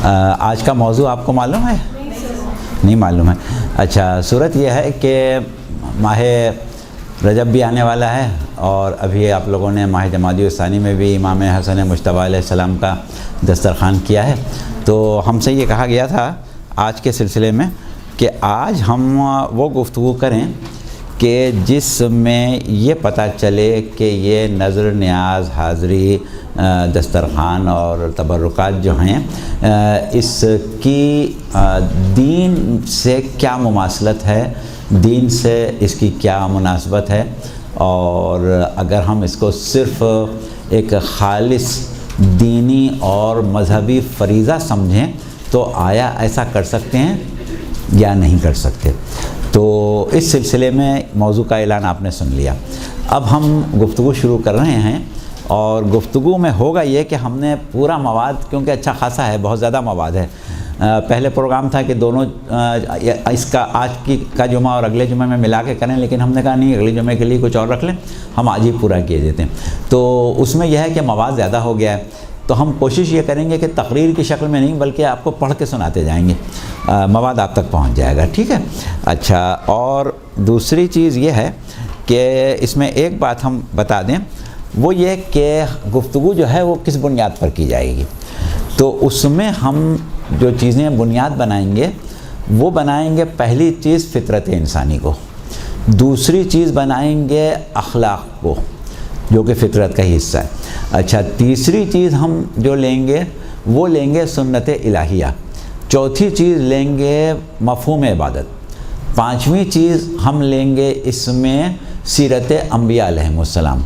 آج کا موضوع آپ کو معلوم ہے؟ نہیں معلوم ہے. اچھا، صورت یہ ہے کہ ماہ رجب بھی آنے والا ہے، اور ابھی آپ لوگوں نے ماہ جمادی الثانی میں بھی امام حسن مجتبیٰ علیہ السلام کا دسترخوان کیا ہے. تو ہم سے یہ کہا گیا تھا آج کے سلسلے میں کہ آج ہم وہ گفتگو کریں کہ جس میں یہ پتہ چلے کہ یہ نظر، نیاز، حاضری، دسترخوان اور تبرکات جو ہیں اس کی دین سے کیا مماثلت ہے، دین سے اس کی کیا مناسبت ہے، اور اگر ہم اس کو صرف ایک خالص دینی اور مذہبی فریضہ سمجھیں تو آیا ایسا کر سکتے ہیں یا نہیں کر سکتے. تو اس سلسلے میں موضوع کا اعلان آپ نے سن لیا. اب ہم گفتگو شروع کر رہے ہیں، اور گفتگو میں ہوگا یہ کہ ہم نے پورا مواد، کیونکہ اچھا خاصا ہے، بہت زیادہ مواد ہے. پہلے پروگرام تھا کہ دونوں اس کا آج کا جمعہ اور اگلے جمعہ میں ملا کے کریں، لیکن ہم نے کہا نہیں، اگلے جمعے کے لیے کچھ اور رکھ لیں، ہم آج ہی پورا کیے دیتے ہیں. تو اس میں یہ ہے کہ مواد زیادہ ہو گیا ہے، تو ہم کوشش یہ کریں گے کہ تقریر کی شکل میں نہیں بلکہ آپ کو پڑھ کے سناتے جائیں گے، مواد آپ تک پہنچ جائے گا. ٹھیک ہے؟ اچھا، اور دوسری چیز یہ ہے کہ اس میں ایک بات ہم بتا دیں، وہ یہ کہ گفتگو جو ہے وہ کس بنیاد پر کی جائے گی. تو اس میں ہم جو چیزیں بنیاد بنائیں گے وہ بنائیں گے، پہلی چیز فطرت انسانی کو، دوسری چیز بنائیں گے اخلاق کو جو کہ فطرت کا ہی حصہ ہے. اچھا، تیسری چیز ہم جو لیں گے وہ لیں گے سنت الہیہ، چوتھی چیز لیں گے مفہوم عبادت، پانچویں چیز ہم لیں گے اس میں سیرت انبیاء علیہم السلام،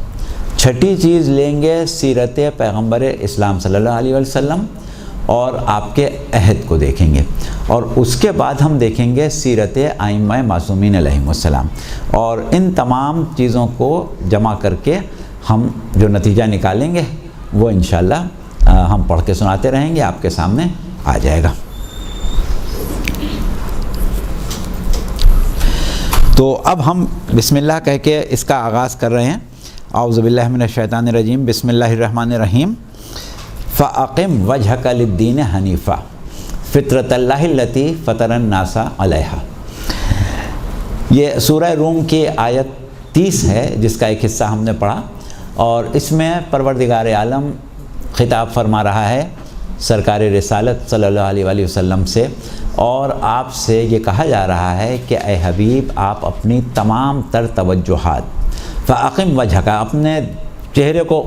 چھٹی چیز لیں گے سیرت پیغمبر اسلام صلی اللہ علیہ وسلم اور آپ کے عہد کو دیکھیں گے، اور اس کے بعد ہم دیکھیں گے سیرت ائمہ معصومین علیہم السلام. اور ان تمام چیزوں کو جمع کر کے ہم جو نتیجہ نکالیں گے وہ انشاءاللہ ہم پڑھ کے سناتے رہیں گے، آپ کے سامنے آ جائے گا. تو اب ہم بسم اللہ کہہ کے اس کا آغاز کر رہے ہیں. اعوذ باللہ من الشیطان الرجیم، بسم اللہ الرحمن الرحیم. فَأَقِمْ وَجْهَكَ لِلدِّينِ حَنِيفًا فِطْرَةَ اللَّهِ الَّتِي فَطَرَ النَّاسَ عَلَيْهَا. یہ سورہ روم کی آیت 30 ہے جس کا ایک حصہ ہم نے پڑھا، اور اس میں پروردگار عالم خطاب فرما رہا ہے سرکار رسالت صلی اللہ علیہ وآلہ وسلم سے، اور آپ سے یہ کہا جا رہا ہے کہ اے حبیب، آپ اپنی تمام تر توجہات، فَأَقِمْ وَجْهَكَ، اپنے چہرے کو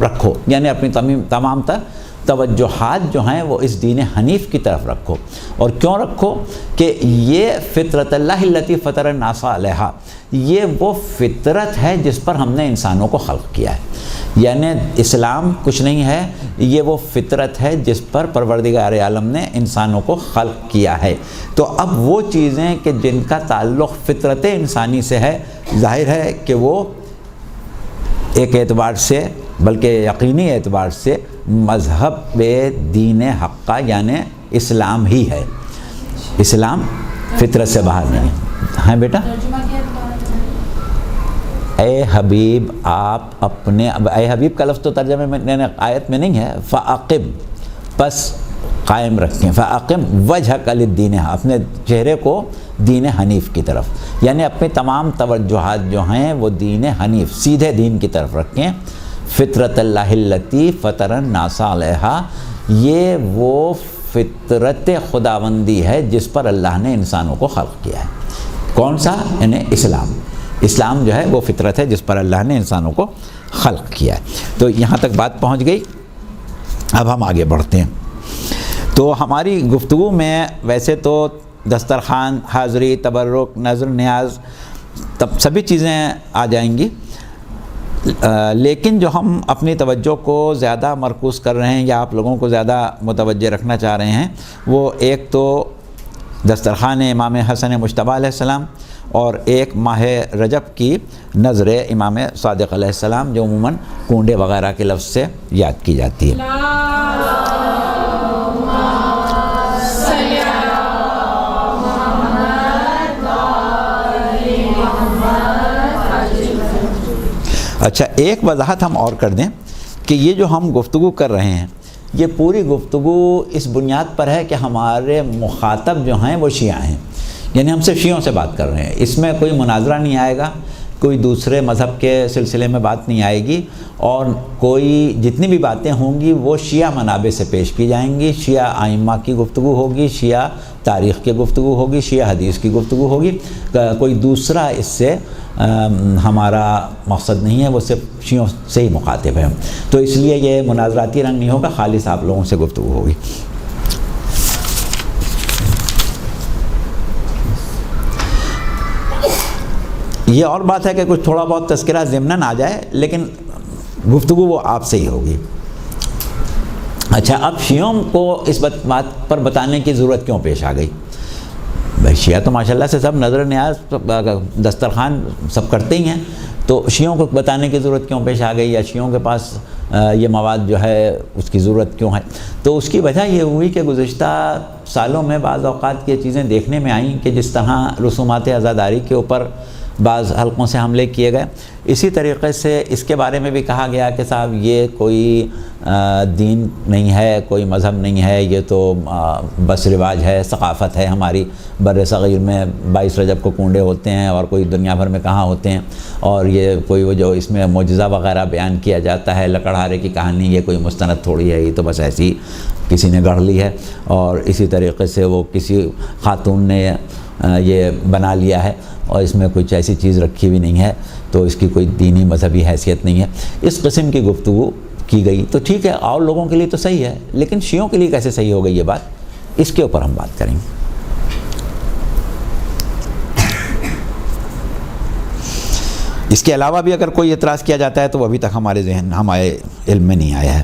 رکھو، یعنی اپنی تمام تر توجہات جو ہیں وہ اس دین حنیف کی طرف رکھو. اور کیوں رکھو؟ کہ یہ فطرت اللہ التی فطر الناس علیہا، یہ وہ فطرت ہے جس پر ہم نے انسانوں کو خلق کیا ہے. یعنی اسلام کچھ نہیں ہے، یہ وہ فطرت ہے جس پر پروردگار عالم نے انسانوں کو خلق کیا ہے. تو اب وہ چیزیں کہ جن کا تعلق فطرت انسانی سے ہے، ظاہر ہے کہ وہ ایک اعتبار سے بلکہ یقینی اعتبار سے مذہب دین حق کا یعنی اسلام ہی ہے. اسلام فطرت سے باہر نہیں ہے. ہاں بیٹا؟ اے حبیب، آپ اپنے، اے حبیب کا لفظ تو ترجمے میں آیت میں نہیں ہے. فَأَقِمْ، پس قائم رکھیں، فَأَقِمْ وَجْهَكَ لِلدِّينِ، اپنے چہرے کو دین حنیف کی طرف، یعنی اپنی تمام توجہات جو ہیں وہ دین حنیف، سیدھے دین کی طرف رکھیں. فطرت اللہ التی فطر الناس علیہا، یہ وہ فطرت خداوندی ہے جس پر اللہ نے انسانوں کو خلق کیا ہے. کون سا؟ یعنی اسلام. اسلام جو ہے وہ فطرت ہے جس پر اللہ نے انسانوں کو خلق کیا ہے. تو یہاں تک بات پہنچ گئی. اب ہم آگے بڑھتے ہیں. تو ہماری گفتگو میں ویسے تو دسترخوان، حاضری، تبرک، نظر، نیاز، سبھی چیزیں آ جائیں گی، لیکن جو ہم اپنی توجہ کو زیادہ مرکوز کر رہے ہیں یا آپ لوگوں کو زیادہ متوجہ رکھنا چاہ رہے ہیں، وہ ایک تو دسترخوان امام حسن مجتبیٰ علیہ السلام، اور ایک ماہ رجب کی نظر امام صادق علیہ السلام جو عموماً کنڈے وغیرہ کے لفظ سے یاد کی جاتی ہے. اچھا، ایک وضاحت ہم اور کر دیں کہ یہ جو ہم گفتگو کر رہے ہیں یہ پوری گفتگو اس بنیاد پر ہے کہ ہمارے مخاطب جو ہیں وہ شیعہ ہیں، یعنی ہم صرف شیعوں سے بات کر رہے ہیں، اس میں کوئی مناظرہ نہیں آئے گا، کوئی دوسرے مذہب کے سلسلے میں بات نہیں آئے گی، اور کوئی جتنی بھی باتیں ہوں گی وہ شیعہ منابع سے پیش کی جائیں گی، شیعہ ائمہ کی گفتگو ہوگی، شیعہ تاریخ کی گفتگو ہوگی، شیعہ حدیث کی گفتگو ہوگی، کوئی دوسرا اس سے ہمارا مقصد نہیں ہے، وہ صرف شیعوں سے ہی مخاطب ہے، تو اس لیے یہ مناظراتی رنگ نہیں ہوگا، خالص آپ لوگوں سے گفتگو ہوگی۔ یہ اور بات ہے کہ کچھ تھوڑا بہت تذکرہ ضمناً آ جائے، لیکن گفتگو وہ آپ سے ہی ہوگی۔ اچھا، اب شیعوں کو اس بات پر بتانے کی ضرورت کیوں پیش آ گئی؟ بھائی شیعہ تو ماشاءاللہ سے سب نظر نیاز دسترخوان سب کرتے ہی ہیں، تو شیعوں کو بتانے کی ضرورت کیوں پیش آ گئی، یا شیعوں کے پاس یہ مواد جو ہے اس کی ضرورت کیوں ہے؟ تو اس کی وجہ یہ ہوئی کہ گزشتہ سالوں میں بعض اوقات یہ چیزیں دیکھنے میں آئیں کہ جس طرح رسومات عزاداری کے اوپر بعض حلقوں سے حملے کیے گئے، اسی طریقے سے اس کے بارے میں بھی کہا گیا کہ صاحب یہ کوئی دین نہیں ہے، کوئی مذہب نہیں ہے، یہ تو بس رواج ہے، ثقافت ہے ہماری، بر صغیر میں 22 رجب کو کنڈے ہوتے ہیں اور کوئی دنیا بھر میں کہاں ہوتے ہیں، اور یہ کوئی وہ جو اس میں معجزہ وغیرہ بیان کیا جاتا ہے، لکڑہارے کی کہانی، یہ کوئی مستند تھوڑی ہے، یہ تو بس ایسی کسی نے گڑھ لی ہے، اور اسی طریقے سے وہ کسی خاتون نے یہ بنا لیا ہے، اور اس میں کچھ ایسی چیز رکھی بھی نہیں ہے، تو اس کی کوئی دینی مذہبی حیثیت نہیں ہے، اس قسم کی گفتگو کی گئی۔ تو ٹھیک ہے، اور لوگوں کے لیے تو صحیح ہے، لیکن شیعوں کے لیے کیسے صحیح ہو گئی یہ بات، اس کے اوپر ہم بات کریں گے۔ اس کے علاوہ بھی اگر کوئی اعتراض کیا جاتا ہے تو وہ ابھی تک ہمارے علم میں نہیں آیا ہے۔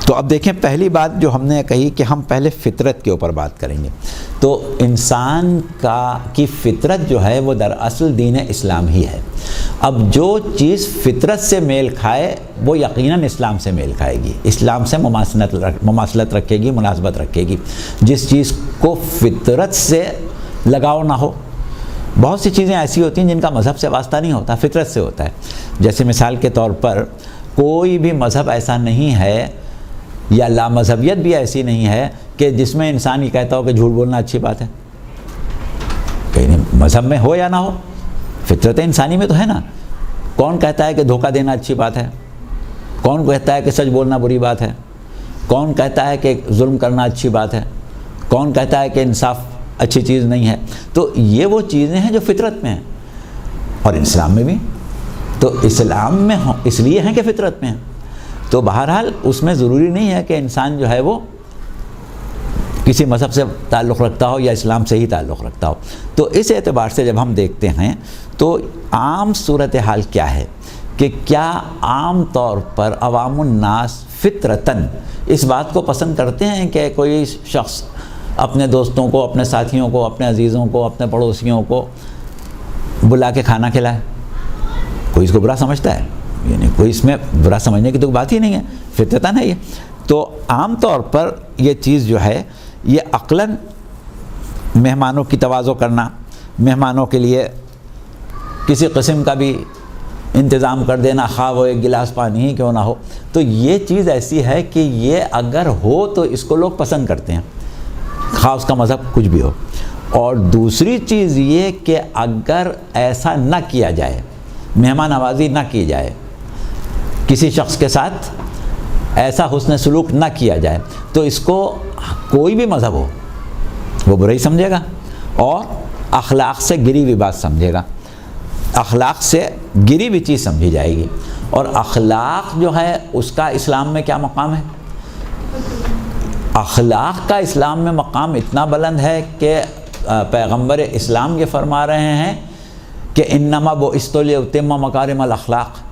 تو اب دیکھیں، پہلی بات جو ہم نے کہی کہ ہم پہلے فطرت کے اوپر بات کریں گے، تو انسان کی فطرت جو ہے وہ دراصل دین اسلام ہی ہے۔ اب جو چیز فطرت سے میل کھائے وہ یقیناً اسلام سے میل کھائے گی، اسلام سے مماثلت رکھے گی، مناسبت رکھے گی۔ جس چیز کو فطرت سے لگاؤ نہ ہو، بہت سی چیزیں ایسی ہوتی ہیں جن کا مذہب سے واسطہ نہیں ہوتا، فطرت سے ہوتا ہے۔ جیسے مثال کے طور پر کوئی بھی مذہب ایسا نہیں ہے، یا لامذہبیت بھی ایسی نہیں ہے کہ جس میں انسان یہ کہتا ہو کہ جھوٹ بولنا اچھی بات ہے۔ کہیں مذہب میں ہو یا نہ ہو، فطرت انسانی میں تو ہے نا۔ کون کہتا ہے کہ دھوکہ دینا اچھی بات ہے؟ کون کہتا ہے کہ سچ بولنا بری بات ہے؟ کون کہتا ہے کہ ظلم کرنا اچھی بات ہے؟ کون کہتا ہے کہ انصاف اچھی چیز نہیں ہے؟ تو یہ وہ چیزیں ہیں جو فطرت میں ہیں، اور اسلام میں بھی۔ تو اسلام میں اس لیے ہیں کہ فطرت میں ہیں، تو بہرحال اس میں ضروری نہیں ہے کہ انسان جو ہے وہ کسی مذہب سے تعلق رکھتا ہو یا اسلام سے ہی تعلق رکھتا ہو۔ تو اس اعتبار سے جب ہم دیکھتے ہیں تو عام صورتحال کیا ہے کہ کیا عام طور پر عوام الناس فطرتاً اس بات کو پسند کرتے ہیں کہ کوئی شخص اپنے دوستوں کو، اپنے ساتھیوں کو، اپنے عزیزوں کو، اپنے پڑوسیوں کو بلا کے کھانا کھلائے؟ کوئی اس کو برا سمجھتا ہے؟ یعنی کوئی اس میں برا سمجھنے کی تو بات ہی نہیں ہے، فطرتاً ہے یہ۔ تو عام طور پر یہ چیز جو ہے یہ عقلاً مہمانوں کی تواضع کرنا، مہمانوں کے لیے کسی قسم کا بھی انتظام کر دینا، خواہ وہ ایک گلاس پانی ہی کیوں نہ ہو، تو یہ چیز ایسی ہے کہ یہ اگر ہو تو اس کو لوگ پسند کرتے ہیں، خواہ اس کا مذہب کچھ بھی ہو۔ اور دوسری چیز یہ کہ اگر ایسا نہ کیا جائے، مہمان نوازی نہ کی جائے، کسی شخص کے ساتھ ایسا حسن سلوک نہ کیا جائے، تو اس کو کوئی بھی مذہب ہو وہ برا ہی سمجھے گا، اور اخلاق سے گری ہوئی بات سمجھے گا، اخلاق سے گری ہوئی چیز سمجھی جائے گی۔ اور اخلاق جو ہے اس کا اسلام میں کیا مقام ہے؟ اخلاق کا اسلام میں مقام اتنا بلند ہے کہ پیغمبر اسلام یہ فرما رہے ہیں کہ انما بعثت لاتم مکارم الاخلاق،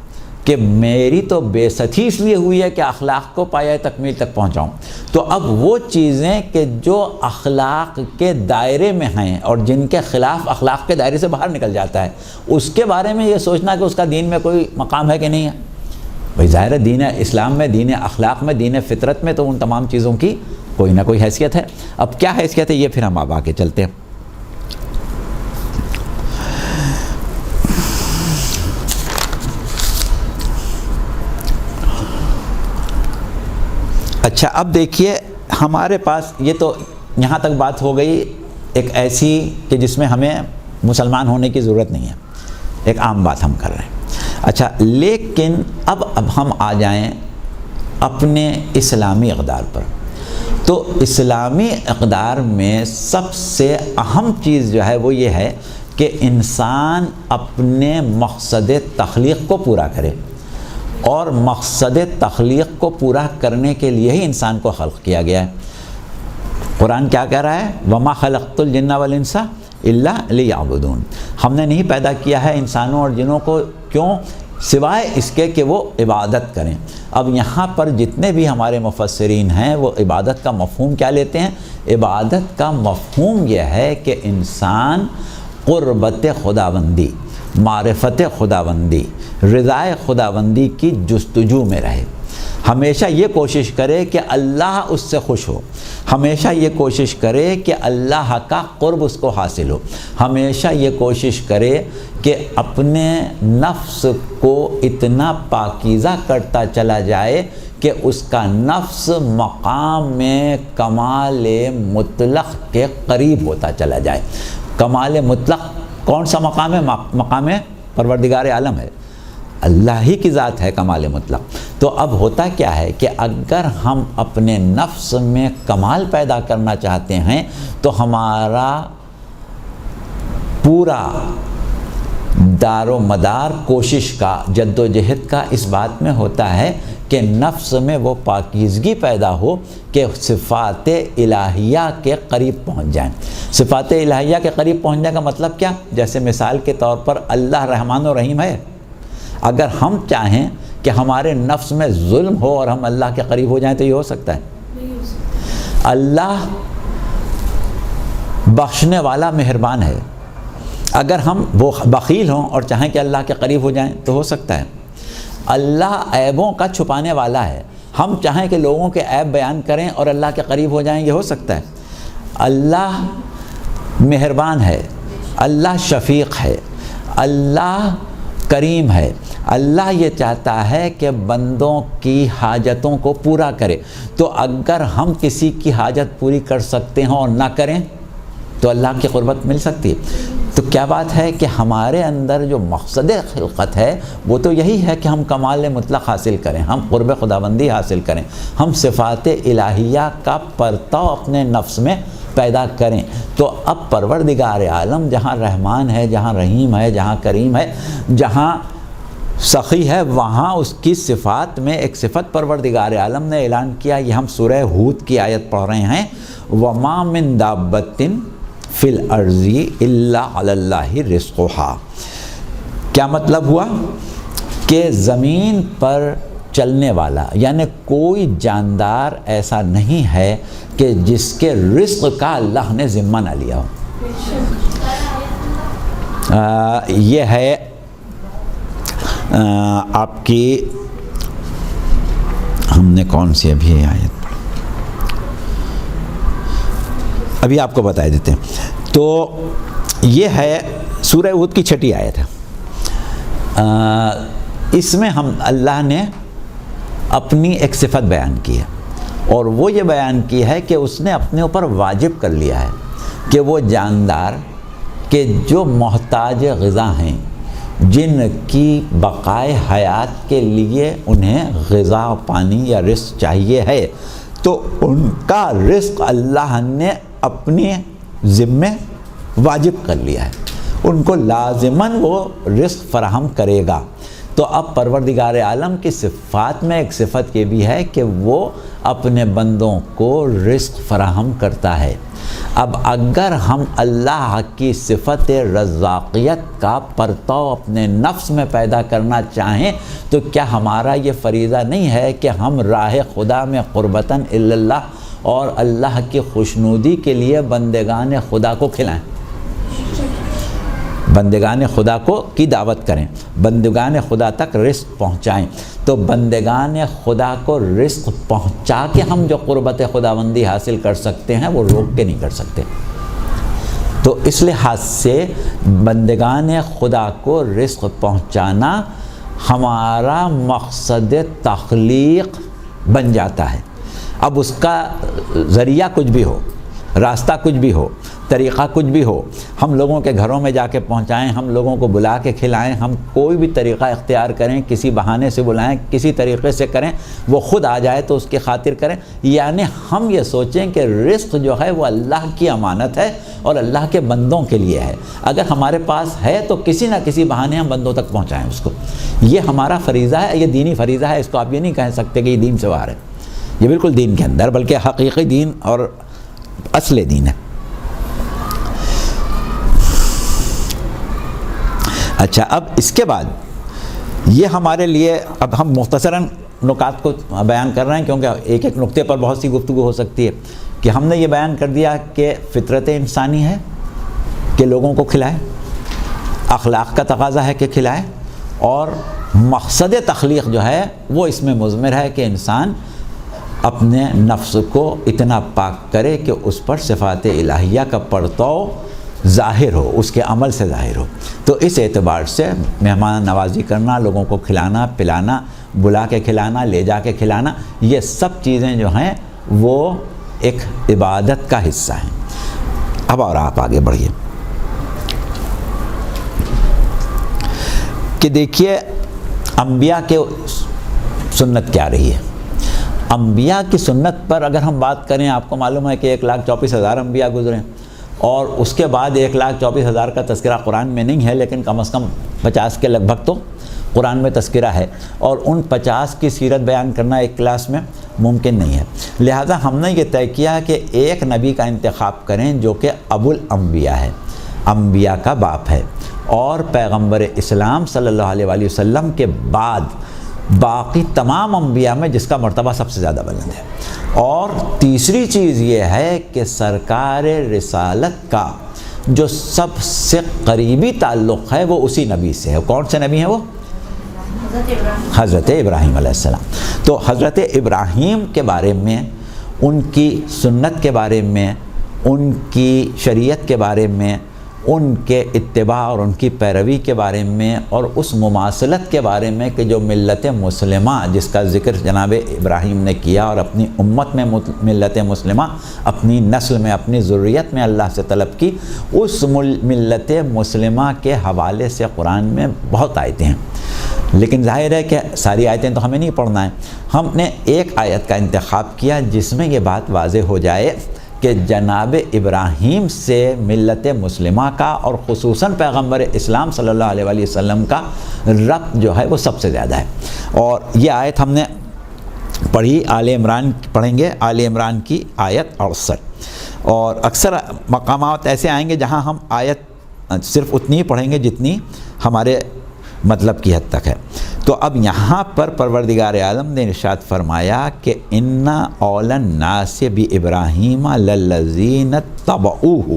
کہ میری تو بعثت اس لیے ہوئی ہے کہ اخلاق کو پایہ تکمیل تک پہنچاؤں۔ تو اب وہ چیزیں کہ جو اخلاق کے دائرے میں ہیں اور جن کے خلاف اخلاق کے دائرے سے باہر نکل جاتا ہے، اس کے بارے میں یہ سوچنا کہ اس کا دین میں کوئی مقام ہے کہ نہیں ہے، بھئی ظاہر ہے دین اسلام میں، دین اخلاق میں، دین فطرت میں تو ان تمام چیزوں کی کوئی نہ کوئی حیثیت ہے۔ اب کیا حیثیت ہے یہ پھر ہم اب آگے چلتے ہیں۔ اچھا اب دیکھیے ہمارے پاس یہ تو یہاں تک بات ہو گئی ایک ایسی کہ جس میں ہمیں مسلمان ہونے کی ضرورت نہیں ہے، ایک عام بات ہم کر رہے ہیں۔ اچھا لیکن اب ہم آ جائیں اپنے اسلامی اقدار پر، تو اسلامی اقدار میں سب سے اہم چیز جو ہے وہ یہ ہے کہ انسان اپنے مقصد تخلیق کو پورا کرے، اور مقصد تخلیق کو پورا کرنے کے لیے ہی انسان کو خلق کیا گیا ہے۔ قرآن کیا کہہ رہا ہے؟ وَمَا خَلَقْتُ الْجِنَّ وَالْإِنسَ إِلَّا لِيَعْبُدُونَ۔ ہم نے نہیں پیدا کیا ہے انسانوں اور جنوں کو، کیوں؟ سوائے اس کے کہ وہ عبادت کریں۔ اب یہاں پر جتنے بھی ہمارے مفسرین ہیں وہ عبادت کا مفہوم کیا لیتے ہیں؟ عبادت کا مفہوم یہ ہے کہ انسان قربت خداوندی، معرفت خداوندی، رضائے خداوندی کی جستجو میں رہے، ہمیشہ یہ کوشش کرے کہ اللہ اس سے خوش ہو، ہمیشہ یہ کوشش کرے کہ اللہ کا قرب اس کو حاصل ہو، ہمیشہ یہ کوشش کرے کہ اپنے نفس کو اتنا پاکیزہ کرتا چلا جائے کہ اس کا نفس مقام میں کمال مطلق کے قریب ہوتا چلا جائے۔ کمال مطلق کون سا مقام ہے؟ مقام پروردگار عالم ہے، اللہ ہی کی ذات ہے کمال مطلق۔ تو اب ہوتا کیا ہے کہ اگر ہم اپنے نفس میں کمال پیدا کرنا چاہتے ہیں تو ہمارا پورا دار و مدار کوشش کا، جد و جہد کا اس بات میں ہوتا ہے کہ نفس میں وہ پاکیزگی پیدا ہو کہ صفات الہیہ کے قریب پہنچ جائیں۔ صفات الہیہ کے قریب پہنچنے کا مطلب کیا؟ جیسے مثال کے طور پر اللہ رحمان و رحیم ہے، اگر ہم چاہیں کہ ہمارے نفس میں ظلم ہو اور ہم اللہ کے قریب ہو جائیں تو یہ ہو سکتا ہے؟ اللہ بخشنے والا مہربان ہے، اگر ہم وہ بخیل ہوں اور چاہیں کہ اللہ کے قریب ہو جائیں تو ہو سکتا ہے؟ اللہ عیبوں کا چھپانے والا ہے، ہم چاہیں کہ لوگوں کے عیب بیان کریں اور اللہ کے قریب ہو جائیں، یہ ہو سکتا ہے؟ اللہ مہربان ہے، اللہ شفیق ہے، اللہ کریم ہے، اللہ یہ چاہتا ہے کہ بندوں کی حاجتوں کو پورا کرے۔ تو اگر ہم کسی کی حاجت پوری کر سکتے ہوں اور نہ کریں تو اللہ کی قربت مل سکتی ہے۔ تو کیا بات ہے کہ ہمارے اندر جو مقصد خلقت ہے وہ تو یہی ہے کہ ہم کمال مطلق حاصل کریں، ہم قرب خداوندی حاصل کریں، ہم صفات الہیہ کا پرتو اپنے نفس میں پیدا کریں۔ تو اب پروردگار عالم جہاں رحمان ہے، جہاں رحیم ہے، جہاں کریم ہے، جہاں سخی ہے، وہاں اس کی صفات میں ایک صفت پروردگار عالم نے اعلان کیا۔ یہ ہم سورہ ہود کی آیت پڑھ رہے ہیں، وَمَا مِن دَابَّةٍ فِي الْأَرْضِ إِلَّا عَلَى اللَّهِ رِزْقُهَا۔ کیا مطلب ہوا؟ کہ زمین پر چلنے والا یعنی کوئی جاندار ایسا نہیں ہے کہ جس کے رزق کا اللہ نے ذمہ نہ لیا ہو۔ یہ ہے آپ کی، ہم نے کون سی ابھی آیت پڑھی، ابھی آپ کو بتا دیتے ہیں۔ تو یہ ہے سورہ ہود کی 6 آیت ہے۔ اس میں ہم اللہ نے اپنی ایک صفت بیان کی ہے، اور وہ یہ بیان کی ہے کہ اس نے اپنے اوپر واجب کر لیا ہے کہ وہ جاندار کہ جو محتاج غذا ہیں، جن کی بقائے حیات کے لیے انہیں غذا پانی یا رزق چاہیے ہے، تو ان کا رزق اللہ نے اپنے ذمے واجب کر لیا ہے، ان کو لازماً وہ رزق فراہم کرے گا۔ تو اب پروردگار عالم کی صفات میں ایک صفت یہ بھی ہے کہ وہ اپنے بندوں کو رزق فراہم کرتا ہے۔ اب اگر ہم اللہ کی صفت رزاقیت کا پرتو اپنے نفس میں پیدا کرنا چاہیں تو کیا ہمارا یہ فریضہ نہیں ہے کہ ہم راہ خدا میں قربتاً اللہ اور اللہ کی خوشنودی کے لیے بندگان خدا کو کھلائیں، بندگان خدا کو کی دعوت کریں، بندگان خدا تک رزق پہنچائیں؟ تو بندگان خدا کو رزق پہنچا کے ہم جو قربت خداوندی حاصل کر سکتے ہیں وہ روک کے نہیں کر سکتے۔ تو اس لحاظ سے بندگان خدا کو رزق پہنچانا ہمارا مقصد تخلیق بن جاتا ہے۔ اب اس کا ذریعہ کچھ بھی ہو، راستہ کچھ بھی ہو، طریقہ کچھ بھی ہو، ہم لوگوں کے گھروں میں جا کے پہنچائیں، ہم لوگوں کو بلا کے کھلائیں، ہم کوئی بھی طریقہ اختیار کریں، کسی بہانے سے بلائیں، کسی طریقے سے کریں، وہ خود آ جائے تو اس کی خاطر کریں. یعنی ہم یہ سوچیں کہ رزق جو ہے وہ اللہ کی امانت ہے اور اللہ کے بندوں کے لیے ہے. اگر ہمارے پاس ہے تو کسی نہ کسی بہانے ہم بندوں تک پہنچائیں اس کو. یہ ہمارا فریضہ ہے، یہ دینی فریضہ ہے. اس کو آپ یہ نہیں کہہ سکتے کہ یہ دین سے باہر ہے. یہ بالکل دین کے اندر، بلکہ حقیقی دین اور اصل دین ہے. اچھا، اب اس کے بعد یہ ہمارے لیے، اب ہم مختصراً نکات کو بیان کر رہے ہیں کیونکہ ایک ایک نقطے پر بہت سی گفتگو ہو سکتی ہے. کہ ہم نے یہ بیان کر دیا کہ فطرت انسانی ہے کہ لوگوں کو کھلائے، اخلاق کا تقاضا ہے کہ کھلائے، اور مقصد تخلیق جو ہے وہ اس میں مضمر ہے کہ انسان اپنے نفس کو اتنا پاک کرے کہ اس پر صفات الہیہ کا پرتو ظاہر ہو، اس کے عمل سے ظاہر ہو. تو اس اعتبار سے مہمان نوازی کرنا، لوگوں کو کھلانا پلانا، بلا کے کھلانا، لے جا کے کھلانا، یہ سب چیزیں جو ہیں وہ ایک عبادت کا حصہ ہیں. اب اور آپ آگے بڑھیے کہ دیکھیے انبیاء کے سنت کیا رہی ہے. انبیاء کی سنت پر اگر ہم بات کریں، آپ کو معلوم ہے کہ 1,24,000 انبیاء گزرے، اور اس کے بعد 1,24,000 کا تذکرہ قرآن میں نہیں ہے، لیکن کم از کم 50 کے لگ بھگ تو قرآن میں تذکرہ ہے، اور ان 50 کی سیرت بیان کرنا ایک کلاس میں ممکن نہیں ہے. لہٰذا ہم نے یہ طے کیا کہ ایک نبی کا انتخاب کریں جو کہ ابو الانبیاء ہے، انبیاء کا باپ ہے، اور پیغمبر اسلام صلی اللہ علیہ وآلہ وسلم کے بعد باقی تمام انبیاء میں جس کا مرتبہ سب سے زیادہ بلند ہے. اور تیسری چیز یہ ہے کہ سرکار رسالت کا جو سب سے قریبی تعلق ہے وہ اسی نبی سے ہے. کون سے نبی ہیں وہ؟ حضرت ابراہیم علیہ السلام. تو حضرت ابراہیم کے بارے میں، ان کی سنت کے بارے میں، ان کی شریعت کے بارے میں، ان کے اتباع اور ان کی پیروی کے بارے میں، اور اس مماثلت کے بارے میں کہ جو ملت مسلمہ جس کا ذکر جناب ابراہیم نے کیا، اور اپنی امت میں ملت مسلمہ، اپنی نسل میں، اپنی ذریت میں اللہ سے طلب کی، اس ملت مسلمہ کے حوالے سے قرآن میں بہت آیتیں ہیں. لیکن ظاہر ہے کہ ساری آیتیں تو ہمیں نہیں پڑھنا ہے. ہم نے ایک آیت کا انتخاب کیا جس میں یہ بات واضح ہو جائے کہ جناب ابراہیم سے ملت مسلمہ کا اور خصوصاً پیغمبر اسلام صلی اللہ علیہ وآلہ وسلم کا ربط جو ہے وہ سب سے زیادہ ہے. اور یہ آیت ہم نے پڑھی، آل عمران پڑھیں گے، آل عمران کی آیت 68. اور اکثر مقامات ایسے آئیں گے جہاں ہم آیت صرف اتنی ہی پڑھیں گے جتنی ہمارے مطلب کی حد تک ہے. تو اب یہاں پر پروردگار عالم نے ارشاد فرمایا کہ اِنَّ أَوْلَى النَّاسِ بِإِبْرَاهِيمَ لَلَّذِينَ اتَّبَعُوهُ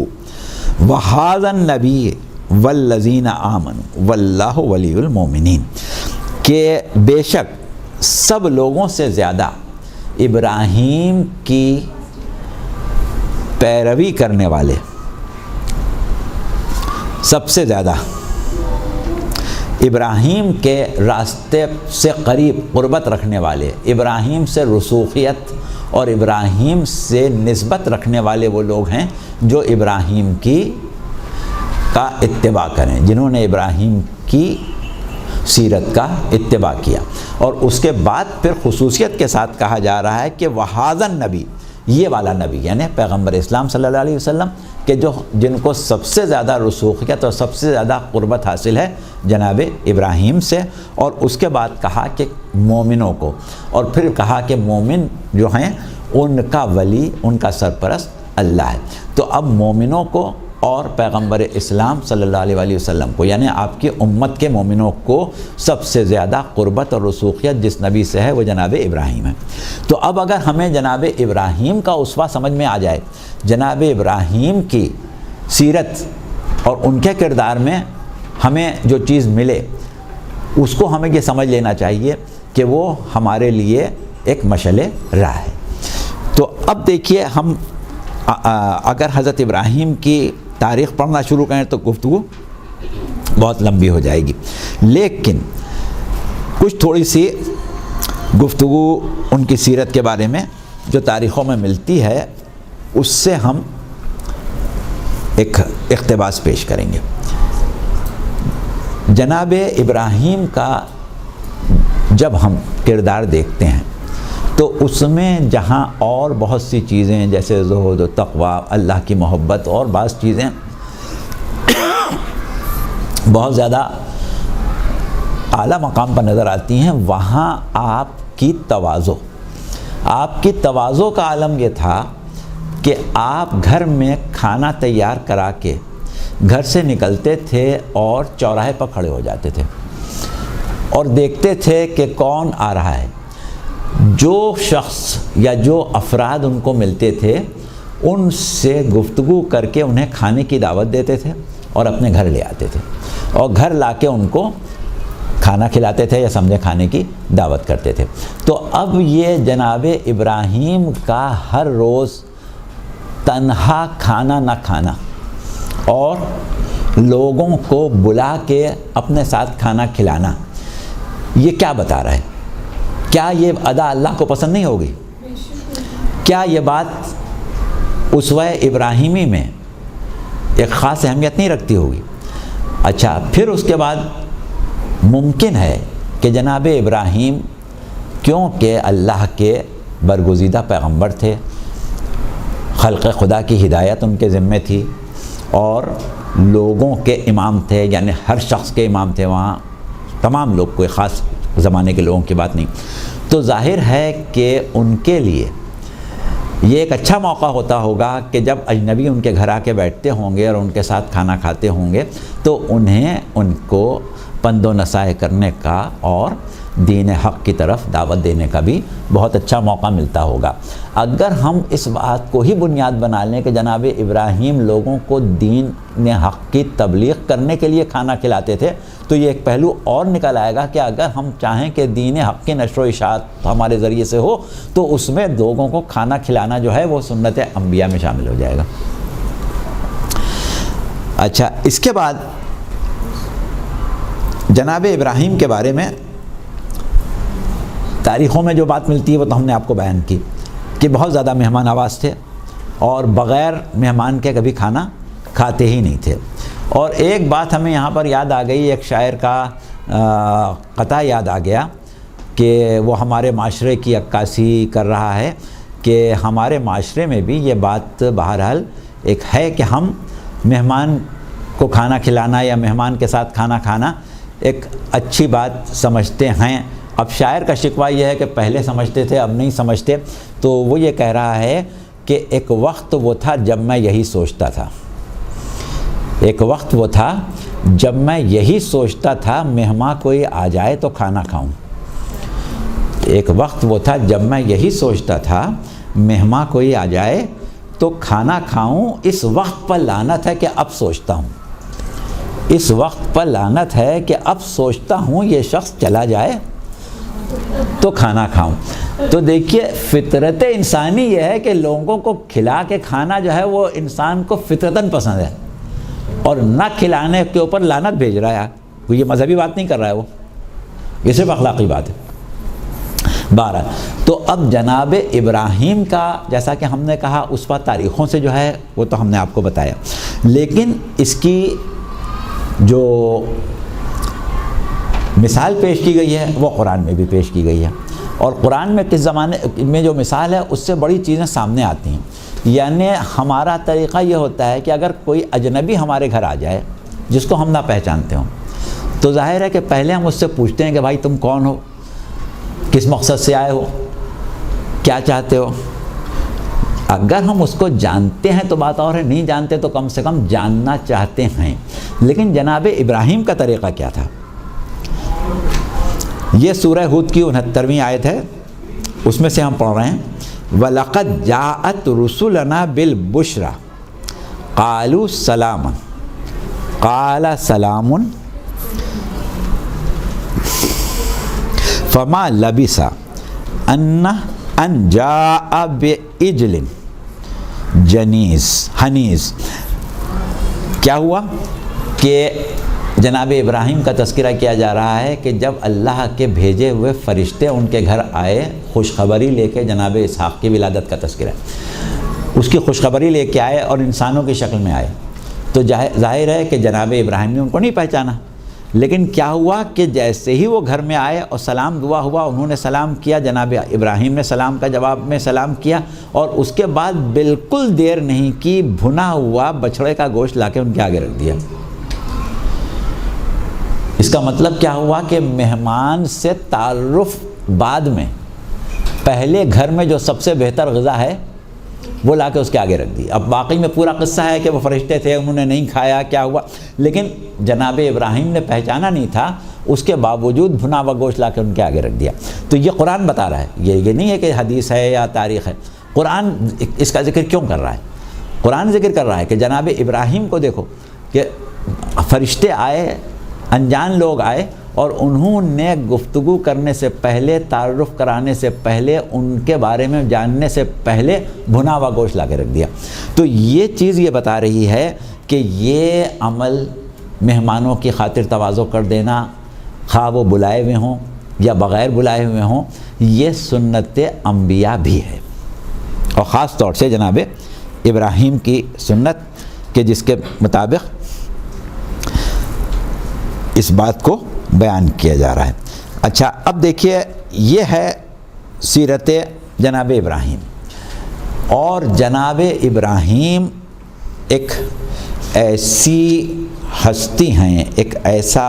وَهَٰذَا النَّبِيُّ وَالَّذِينَ آمَنُوا وَاللَّهُ وَلِيُّ الْمُؤْمِنِينَ کہ بے شک سب لوگوں سے زیادہ ابراہیم کی پیروی کرنے والے، سب سے زیادہ ابراہیم کے راستے سے قریب قربت رکھنے والے، ابراہیم سے رسوخیت اور ابراہیم سے نسبت رکھنے والے وہ لوگ ہیں جو ابراہیم کا اتباع کریں، جنہوں نے ابراہیم کی سیرت کا اتباع کیا. اور اس کے بعد پھر خصوصیت کے ساتھ کہا جا رہا ہے کہ وَهَٰذَا النَّبِيُّ، یہ والا نبی یعنی پیغمبر اسلام صلی اللہ علیہ وسلم کہ جن کو سب سے زیادہ رسوخیت اور سب سے زیادہ قربت حاصل ہے جناب ابراہیم سے. اور اس کے بعد کہا کہ مومنوں کو، اور پھر کہا کہ مومن جو ہیں ان کا ولی، ان کا سرپرست اللہ ہے. تو اب مومنوں کو اور پیغمبر اسلام صلی اللہ علیہ وآلہ وسلم کو، یعنی آپ کی امت کے مومنوں کو سب سے زیادہ قربت اور رسوخیت جس نبی سے ہے وہ جناب ابراہیم ہے. تو اب اگر ہمیں جناب ابراہیم کا اسوہ سمجھ میں آ جائے، جناب ابراہیم کی سیرت اور ان کے کردار میں ہمیں جو چیز ملے، اس کو ہمیں یہ سمجھ لینا چاہیے کہ وہ ہمارے لیے ایک مشعل راہ ہے. تو اب دیکھیے، ہم اگر حضرت ابراہیم کی تاریخ پڑھنا شروع کریں تو گفتگو بہت لمبی ہو جائے گی، لیکن کچھ تھوڑی سی گفتگو ان کی سیرت کے بارے میں جو تاریخوں میں ملتی ہے اس سے ہم ایک اقتباس پیش کریں گے۔ جناب ابراہیم کا جب ہم کردار دیکھتے ہیں تو اس میں جہاں اور بہت سی چیزیں جیسے زہد و تقوی، اللہ کی محبت اور بعض چیزیں بہت زیادہ اعلیٰ مقام پر نظر آتی ہیں، وہاں آپ کی تواضع کا عالم یہ تھا کہ آپ گھر میں کھانا تیار کرا کے گھر سے نکلتے تھے اور چوراہے پر کھڑے ہو جاتے تھے اور دیکھتے تھے کہ کون آ رہا ہے۔ جو شخص یا جو افراد ان کو ملتے تھے ان سے گفتگو کر کے انہیں کھانے کی دعوت دیتے تھے اور اپنے گھر لے آتے تھے اور گھر لا کے ان کو کھانا کھلاتے تھے یا سمجھے کھانے کی دعوت کرتے تھے۔ تو اب یہ جناب ابراہیم کا ہر روز تنہا کھانا نہ کھانا اور لوگوں کو بلا کے اپنے ساتھ کھانا کھلانا، یہ کیا بتا رہا ہے؟ کیا یہ ادا اللہ کو پسند نہیں ہوگی؟ کیا یہ بات اسوہ ابراہیمی میں ایک خاص اہمیت نہیں رکھتی ہوگی؟ اچھا، پھر اس کے بعد ممکن ہے کہ جناب ابراہیم کیونکہ اللہ کے برگزیدہ پیغمبر تھے، خلق خدا کی ہدایت ان کے ذمے تھی اور لوگوں کے امام تھے، یعنی ہر شخص کے امام تھے، وہاں تمام لوگ، کوئی خاص زمانے کے لوگوں کی بات نہیں، تو ظاہر ہے کہ ان کے لیے یہ ایک اچھا موقع ہوتا ہوگا کہ جب اجنبی ان کے گھر آ کے بیٹھتے ہوں گے اور ان کے ساتھ کھانا کھاتے ہوں گے تو انہیں ان کو پند و نصیحت کرنے کا اور دین حق کی طرف دعوت دینے کا بھی بہت اچھا موقع ملتا ہوگا۔ اگر ہم اس بات کو ہی بنیاد بنا لیں کہ جناب ابراہیم لوگوں کو دین حق کی تبلیغ کرنے کے لیے کھانا کھلاتے تھے تو یہ ایک پہلو اور نکل آئے گا کہ اگر ہم چاہیں کہ دین حق کی نشر و اشاعت ہمارے ذریعے سے ہو تو اس میں لوگوں کو کھانا کھلانا جو ہے وہ سنت انبیاء میں شامل ہو جائے گا۔ اچھا، اس کے بعد جناب ابراہیم کے بارے میں تاریخوں میں جو بات ملتی ہے وہ تو ہم نے آپ کو بیان کی کہ بہت زیادہ مہمان نواز تھے اور بغیر مہمان کے کبھی کھانا کھاتے ہی نہیں تھے۔ اور ایک بات ہمیں یہاں پر یاد آ گئی، ایک شاعر کا قطع یاد آ گیا کہ وہ ہمارے معاشرے کی عکاسی کر رہا ہے کہ ہمارے معاشرے میں بھی یہ بات بہرحال ایک ہے کہ ہم مہمان کو کھانا کھلانا یا مہمان کے ساتھ کھانا کھانا ایک اچھی بات سمجھتے ہیں۔ اب شاعر کا شکوہ یہ ہے کہ پہلے سمجھتے تھے اب نہیں سمجھتے، تو وہ یہ کہہ رہا ہے کہ ایک وقت وہ تھا جب میں یہی سوچتا تھا، ایک وقت وہ تھا جب میں یہی سوچتا تھا مہمان کوئی آ جائے تو کھانا کھاؤں، ایک وقت وہ تھا جب میں یہی سوچتا تھا مہمان کوئی آ جائے تو کھانا کھاؤں، اس وقت پر لعنت ہے کہ اب سوچتا ہوں، اس وقت پر لعنت ہے کہ اب سوچتا ہوں یہ شخص چلا جائے تو کھانا کھاؤں۔ تو دیکھیے فطرت انسانی یہ ہے کہ لوگوں کو کھلا کے کھانا جو ہے وہ انسان کو فطرتاً پسند ہے، اور نہ کھلانے کے اوپر لعنت بھیج رہا ہے، کوئی یہ مذہبی بات نہیں کر رہا ہے، وہ یہ صرف اخلاقی بات ہے۔ بارہ تو اب جناب ابراہیم کا جیسا کہ ہم نے کہا اس پر تاریخوں سے جو ہے وہ تو ہم نے آپ کو بتایا، لیکن اس کی جو مثال پیش کی گئی ہے وہ قرآن میں بھی پیش کی گئی ہے، اور قرآن میں کس زمانے میں جو مثال ہے اس سے بڑی چیزیں سامنے آتی ہیں۔ یعنی ہمارا طریقہ یہ ہوتا ہے کہ اگر کوئی اجنبی ہمارے گھر آ جائے جس کو ہم نہ پہچانتے ہوں تو ظاہر ہے کہ پہلے ہم اس سے پوچھتے ہیں کہ بھائی تم کون ہو، کس مقصد سے آئے ہو، کیا چاہتے ہو۔ اگر ہم اس کو جانتے ہیں تو بات اور ہے، نہیں جانتے تو کم سے کم جاننا چاہتے ہیں۔ لیکن جناب ابراہیم کا طریقہ کیا تھا؟ یہ سورہ ہود کی 69ویں آیت ہے، اس میں سے ہم پڑھ رہے ہیں وَلَقَدْ جَاءَتْ رُسُلَنَا بِالْبُشْرَى قَالُوا سَلَامًا قَالَ سَلَامٌ فَمَا لَبِثَ أَنْ جَاءَ بِعِجْلٍ حنیز۔ کیا ہوا کہ جناب ابراہیم کا تذکرہ کیا جا رہا ہے کہ جب اللہ کے بھیجے ہوئے فرشتے ان کے گھر آئے خوشخبری لے کے، جناب اسحاق کی ولادت کا تذکرہ ہے، اس کی خوشخبری لے کے آئے اور انسانوں کی شکل میں آئے، تو ظاہر ہے کہ جناب ابراہیم نے ان کو نہیں پہچانا، لیکن کیا ہوا کہ جیسے ہی وہ گھر میں آئے اور سلام دعا ہوا، انہوں نے سلام کیا، جناب ابراہیم نے سلام کا جواب میں سلام کیا، اور اس کے بعد بالکل دیر نہیں کی، بھنا ہوا بچھڑے کا گوشت لا کے ان کے آگے رکھ دیا۔ اس کا مطلب کیا ہوا کہ مہمان سے تعارف بعد میں، پہلے گھر میں جو سب سے بہتر غذا ہے وہ لا کے اس کے آگے رکھ دی۔ اب واقعی میں پورا قصہ ہے کہ وہ فرشتے تھے، انہوں نے نہیں کھایا، کیا ہوا، لیکن جناب ابراہیم نے پہچانا نہیں تھا، اس کے باوجود بھنا ہوا گوشت لا کے ان کے آگے رکھ دیا۔ تو یہ قرآن بتا رہا ہے، یہ نہیں ہے کہ حدیث ہے یا تاریخ ہے، قرآن اس کا ذکر کیوں کر رہا ہے؟ قرآن ذکر کر رہا ہے کہ جناب ابراہیم کو دیکھو کہ فرشتے آئے، انجان لوگ آئے، اور انہوں نے گفتگو کرنے سے پہلے، تعارف کرانے سے پہلے، ان کے بارے میں جاننے سے پہلے بھنا ہوا گوشت لا کے رکھ دیا۔ تو یہ چیز یہ بتا رہی ہے کہ یہ عمل مہمانوں کی خاطر تواضع کر دینا، خواہ وہ بلائے ہوئے ہوں یا بغیر بلائے ہوئے ہوں، یہ سنت انبیاء بھی ہے، اور خاص طور سے جناب ابراہیم کی سنت کہ جس کے مطابق اس بات کو بیان کیا جا رہا ہے۔ اچھا، اب دیکھیے، یہ ہے سیرت جناب ابراہیم، اور جناب ابراہیم ایک ایسی ہستی ہیں، ایک ایسا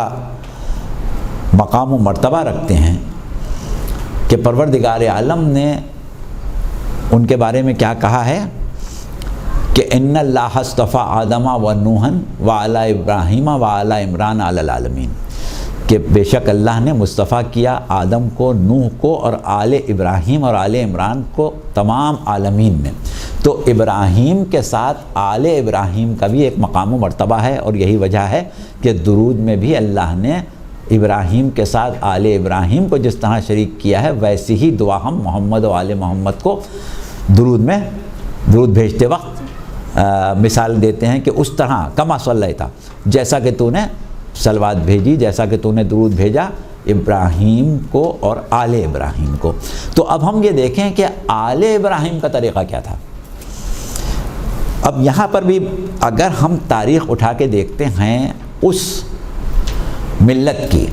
مقام و مرتبہ رکھتے ہیں کہ پروردگار عالم نے ان کے بارے میں کیا کہا ہے کہ ان اللہ اصطفیٰ آدم و نوحً وعلی ابراہیم وعلی عمران علی العالمین، کہ بے شک اللہ نے مصطفیٰ کیا آدم کو، نوح کو، اور آل ابراہیم اور آل عمران کو تمام عالمین نے۔ تو ابراہیم کے ساتھ آل ابراہیم کا بھی ایک مقام و مرتبہ ہے، اور یہی وجہ ہے کہ درود میں بھی اللہ نے ابراہیم کے ساتھ آل ابراہیم کو جس طرح شریک کیا ہے، ویسی ہی دعا ہم محمد و آل محمد کو درود بھیجتے وقت مثال دیتے ہیں کہ اس طرح کما صلیت، جیسا کہ تو نے صلوات بھیجی، جیسا کہ تو نے درود بھیجا ابراہیم کو اور آل ابراہیم کو۔ تو اب ہم یہ دیکھیں کہ آل ابراہیم کا طریقہ کیا تھا۔ اب یہاں پر بھی اگر ہم تاریخ اٹھا کے دیکھتے ہیں اس ملت کی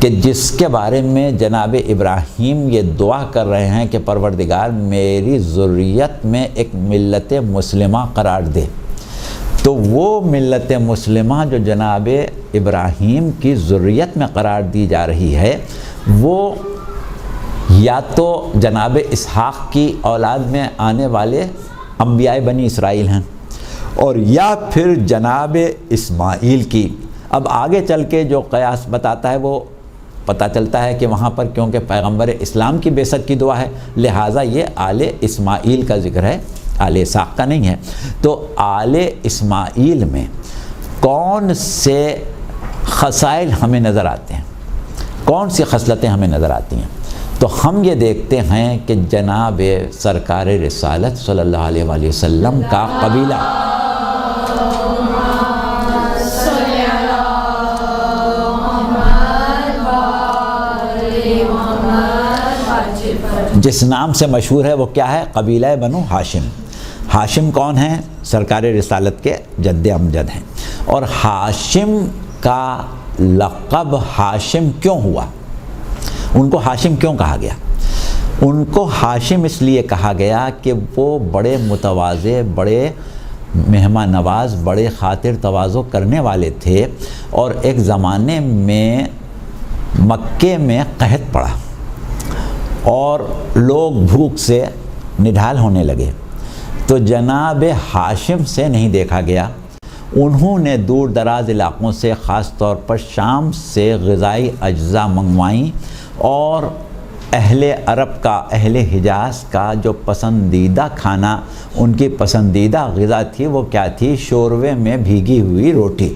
کہ جس کے بارے میں جناب ابراہیم یہ دعا کر رہے ہیں کہ پروردگار میری ذریت میں ایک ملت مسلمہ قرار دے، تو وہ ملت مسلمہ جو جناب ابراہیم کی ذریت میں قرار دی جا رہی ہے، وہ یا تو جناب اسحاق کی اولاد میں آنے والے انبیاء بنی اسرائیل ہیں، اور یا پھر جناب اسماعیل کی۔ اب آگے چل کے جو قیاس بتاتا ہے وہ پتہ چلتا ہے کہ وہاں پر کیونکہ پیغمبر اسلام کی بعثت کی دعا ہے، لہٰذا یہ آل اسماعیل کا ذکر ہے، آل اسحاق کا نہیں ہے۔ تو آل اسماعیل میں کون سے خصائل ہمیں نظر آتے ہیں، کون سی خصلتیں ہمیں نظر آتی ہیں؟ تو ہم یہ دیکھتے ہیں کہ جناب سرکار رسالت صلی اللہ علیہ وآلہ وسلم کا قبیلہ، جس نام سے مشہور ہے وہ کیا ہے؟ قبیلہ بنو ہاشم۔ ہاشم کون ہیں؟ سرکار رسالت کے جد امجد ہیں۔ اور ہاشم کا لقب ہاشم کیوں ہوا؟ ان کو ہاشم کیوں کہا گیا؟ ان کو ہاشم اس لیے کہا گیا کہ وہ بڑے متواضع، بڑے مہمان نواز، بڑے خاطر تواضع کرنے والے تھے، اور ایک زمانے میں مکے میں قحط پڑا اور لوگ بھوک سے نڈھال ہونے لگے، تو جناب ہاشم سے نہیں دیکھا گیا۔ انہوں نے دور دراز علاقوں سے، خاص طور پر شام سے غذائی اجزاء منگوائیں، اور اہل عرب کا، اہل حجاز کا جو پسندیدہ کھانا، ان کی پسندیدہ غذا تھی وہ کیا تھی؟ شوربے میں بھیگی ہوئی روٹی۔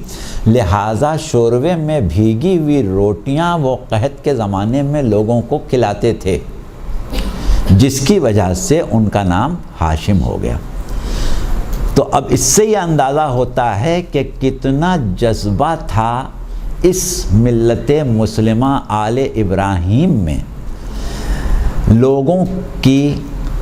لہٰذا شوربے میں بھیگی ہوئی روٹیاں وہ قحط کے زمانے میں لوگوں کو کھلاتے تھے، جس کی وجہ سے ان کا نام ہاشم ہو گیا۔ تو اب اس سے یہ اندازہ ہوتا ہے کہ کتنا جذبہ تھا اس ملت مسلمہ آل ابراہیم میں لوگوں کی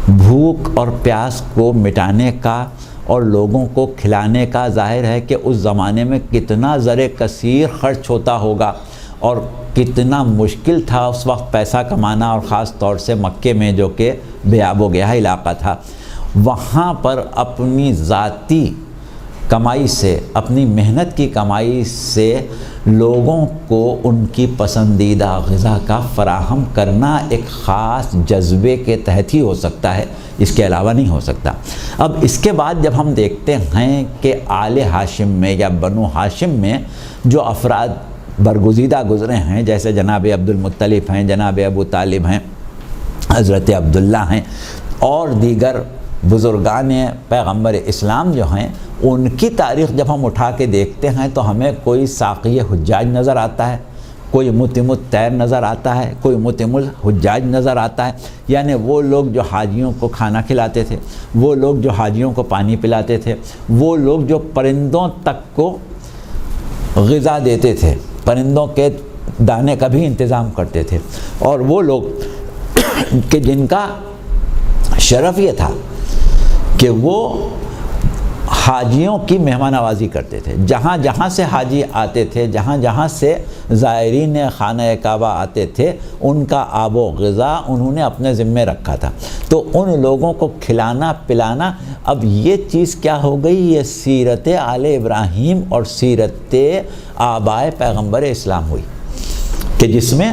بھوک اور پیاس کو مٹانے کا اور لوگوں کو کھلانے کا ظاہر ہے کہ اس زمانے میں کتنا زر کثیر خرچ ہوتا ہوگا اور کتنا مشکل تھا اس وقت پیسہ کمانا، اور خاص طور سے مکے میں جو کہ بے آب و گیا علاقہ تھا، وہاں پر اپنی ذاتی کمائی سے، اپنی محنت کی کمائی سے لوگوں کو ان کی پسندیدہ غذا کا فراہم کرنا ایک خاص جذبے کے تحت ہی ہو سکتا ہے، اس کے علاوہ نہیں ہو سکتا۔ اب اس کے بعد جب ہم دیکھتے ہیں کہ آل ہاشم میں یا بنو ہاشم میں جو افراد برگزیدہ گزرے ہیں، جیسے جناب عبد المطلب ہیں، جناب ابو طالب ہیں، حضرت عبداللہ ہیں اور دیگر بزرگان پیغمبر اسلام جو ہیں، ان کی تاریخ جب ہم اٹھا کے دیکھتے ہیں تو ہمیں کوئی ساقی حجاج نظر آتا ہے، کوئی مطعم الطیر نظر آتا ہے، کوئی مطعم الحجاج نظر آتا ہے، یعنی وہ لوگ جو حاجیوں کو کھانا کھلاتے تھے، وہ لوگ جو حاجیوں کو پانی پلاتے تھے، وہ لوگ جو پرندوں تک کو غذا دیتے تھے، پرندوں کے دانے کا بھی انتظام کرتے تھے، اور وہ لوگ کہ جن کا شرف یہ تھا کہ وہ حاجیوں کی مہمان نوازی کرتے تھے۔ جہاں جہاں سے حاجی آتے تھے، جہاں جہاں سے زائرین خانہ کعبہ آتے تھے، ان کا آب و غذا انہوں نے اپنے ذمے رکھا تھا، تو ان لوگوں کو کھلانا پلانا۔ اب یہ چیز کیا ہو گئی؟ یہ سیرت آل ابراہیم اور سیرت آبائے پیغمبر اسلام ہوئی کہ جس میں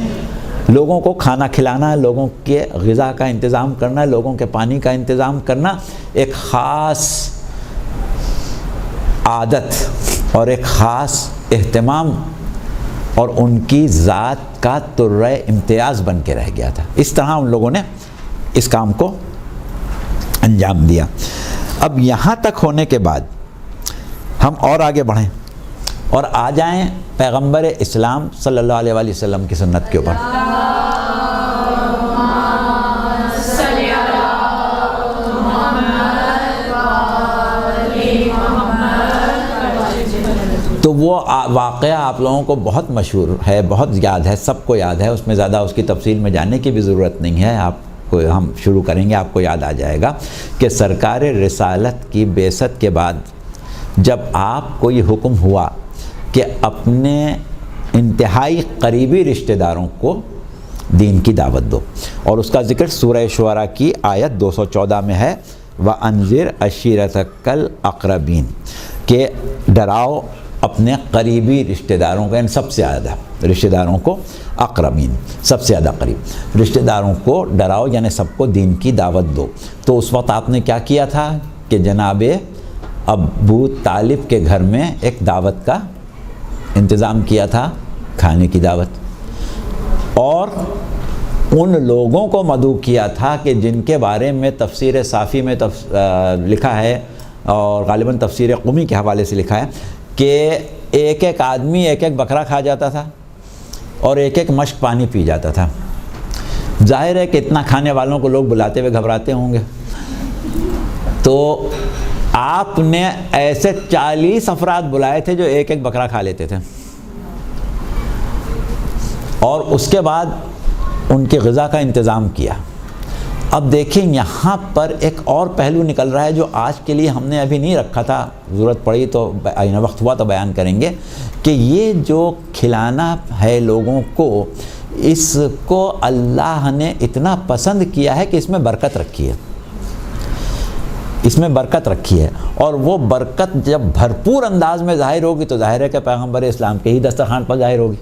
لوگوں کو کھانا کھلانا، لوگوں کے غذا کا انتظام کرنا، لوگوں کے پانی کا انتظام کرنا ایک خاص عادت اور ایک خاص اہتمام اور ان کی ذات کا طرۂ امتیاز بن کے رہ گیا تھا۔ اس طرح ان لوگوں نے اس کام کو انجام دیا۔ اب یہاں تک ہونے کے بعد ہم اور آگے بڑھیں اور آ جائیں پیغمبر اسلام صلی اللہ علیہ وآلہ وسلم کی سنت کے اوپر۔ تو وہ واقعہ آپ لوگوں کو بہت مشہور ہے، بہت یاد ہے، سب کو یاد ہے، اس میں زیادہ اس کی تفصیل میں جاننے کی بھی ضرورت نہیں ہے۔ آپ کو ہم شروع کریں گے، آپ کو یاد آ جائے گا کہ سرکار رسالت کی بعثت کے بعد جب آپ کو یہ حکم ہوا کہ اپنے انتہائی قریبی رشتہ داروں کو دین کی دعوت دو، اور اس کا ذکر سورہ شعراء کی آیت 214 میں ہے، وَأَنذِرْ عَشِيرَتَكَ الْأَقْرَبِينَ، کہ ڈراؤ اپنے قریبی رشتہ داروں کو، یعنی سب سے زیادہ رشتہ داروں کو، اقربین سب سے زیادہ قریب رشتہ داروں کو ڈراؤ، یعنی سب کو دین کی دعوت دو۔ تو اس وقت آپ نے کیا کیا تھا کہ جناب ابو طالب کے گھر میں ایک دعوت کا انتظام کیا تھا، کھانے کی دعوت، اور ان لوگوں کو مدعو کیا تھا کہ جن کے بارے میں تفسیر صافی میں لکھا ہے اور غالباً تفسیر قمی کے حوالے سے لکھا ہے کہ ایک ایک آدمی ایک ایک بکرا کھا جاتا تھا اور ایک ایک مشک پانی پی جاتا تھا۔ ظاہر ہے کہ اتنا کھانے والوں کو لوگ بلاتے ہوئے گھبراتے ہوں گے، تو آپ نے ایسے 40 افراد بلائے تھے جو ایک ایک بکرا کھا لیتے تھے، اور اس کے بعد ان کی غذا کا انتظام کیا۔ اب دیکھیں یہاں پر ایک اور پہلو نکل رہا ہے جو آج کے لیے ہم نے ابھی نہیں رکھا تھا، ضرورت پڑی تو وقت ہوا تو بیان کریں گے، کہ یہ جو کھلانا ہے لوگوں کو، اس کو اللہ نے اتنا پسند کیا ہے کہ اس میں برکت رکھی ہے، اس میں برکت رکھی ہے، اور وہ برکت جب بھرپور انداز میں ظاہر ہوگی تو ظاہر ہے کہ پیغمبر اسلام کے ہی دسترخوان پر ظاہر ہوگی،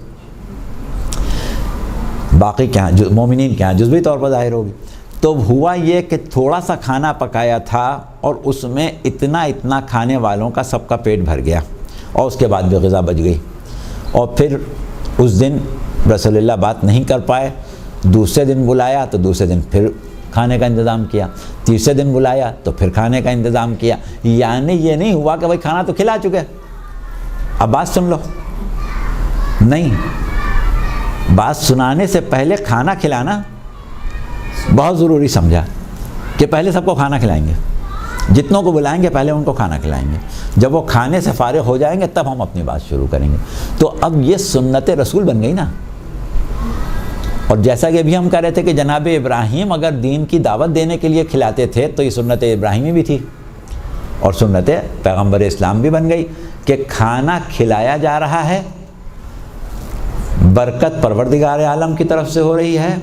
باقی کیا مومنین کیا جزوی طور پر ظاہر ہوگی۔ تو ہوا یہ کہ تھوڑا سا کھانا پکایا تھا اور اس میں اتنا کھانے والوں کا سب کا پیٹ بھر گیا، اور اس کے بعد بھی غذا بچ گئی، اور پھر اس دن رسول اللہ بات نہیں کر پائے، دوسرے دن بلایا تو دوسرے دن پھر کھانے کا انتظام کیا، تیسرے دن بلایا تو پھر کھانے کا انتظام کیا۔ یعنی یہ نہیں ہوا کہ بھائی کھانا تو کھلا چکے، اب بات سن لو، نہیں، بات سنانے سے پہلے کھانا کھلانا بہت ضروری سمجھا کہ پہلے سب کو کھانا کھلائیں گے، جتنوں کو بلائیں گے پہلے ان کو کھانا کھلائیں گے، جب وہ کھانے سے فارغ ہو جائیں گے تب ہم اپنی بات شروع کریں گے۔ تو اب یہ سنت رسول بن گئی نا۔ اور جیسا کہ ابھی ہم کہہ رہے تھے کہ جناب ابراہیم اگر دین کی دعوت دینے کے لیے کھلاتے تھے تو یہ سنت ابراہیمی بھی تھی، اور سنت پیغمبر اسلام بھی بن گئی کہ کھانا کھلایا جا رہا ہے، برکت پروردگار عالم کی طرف سے ہو رہی ہے،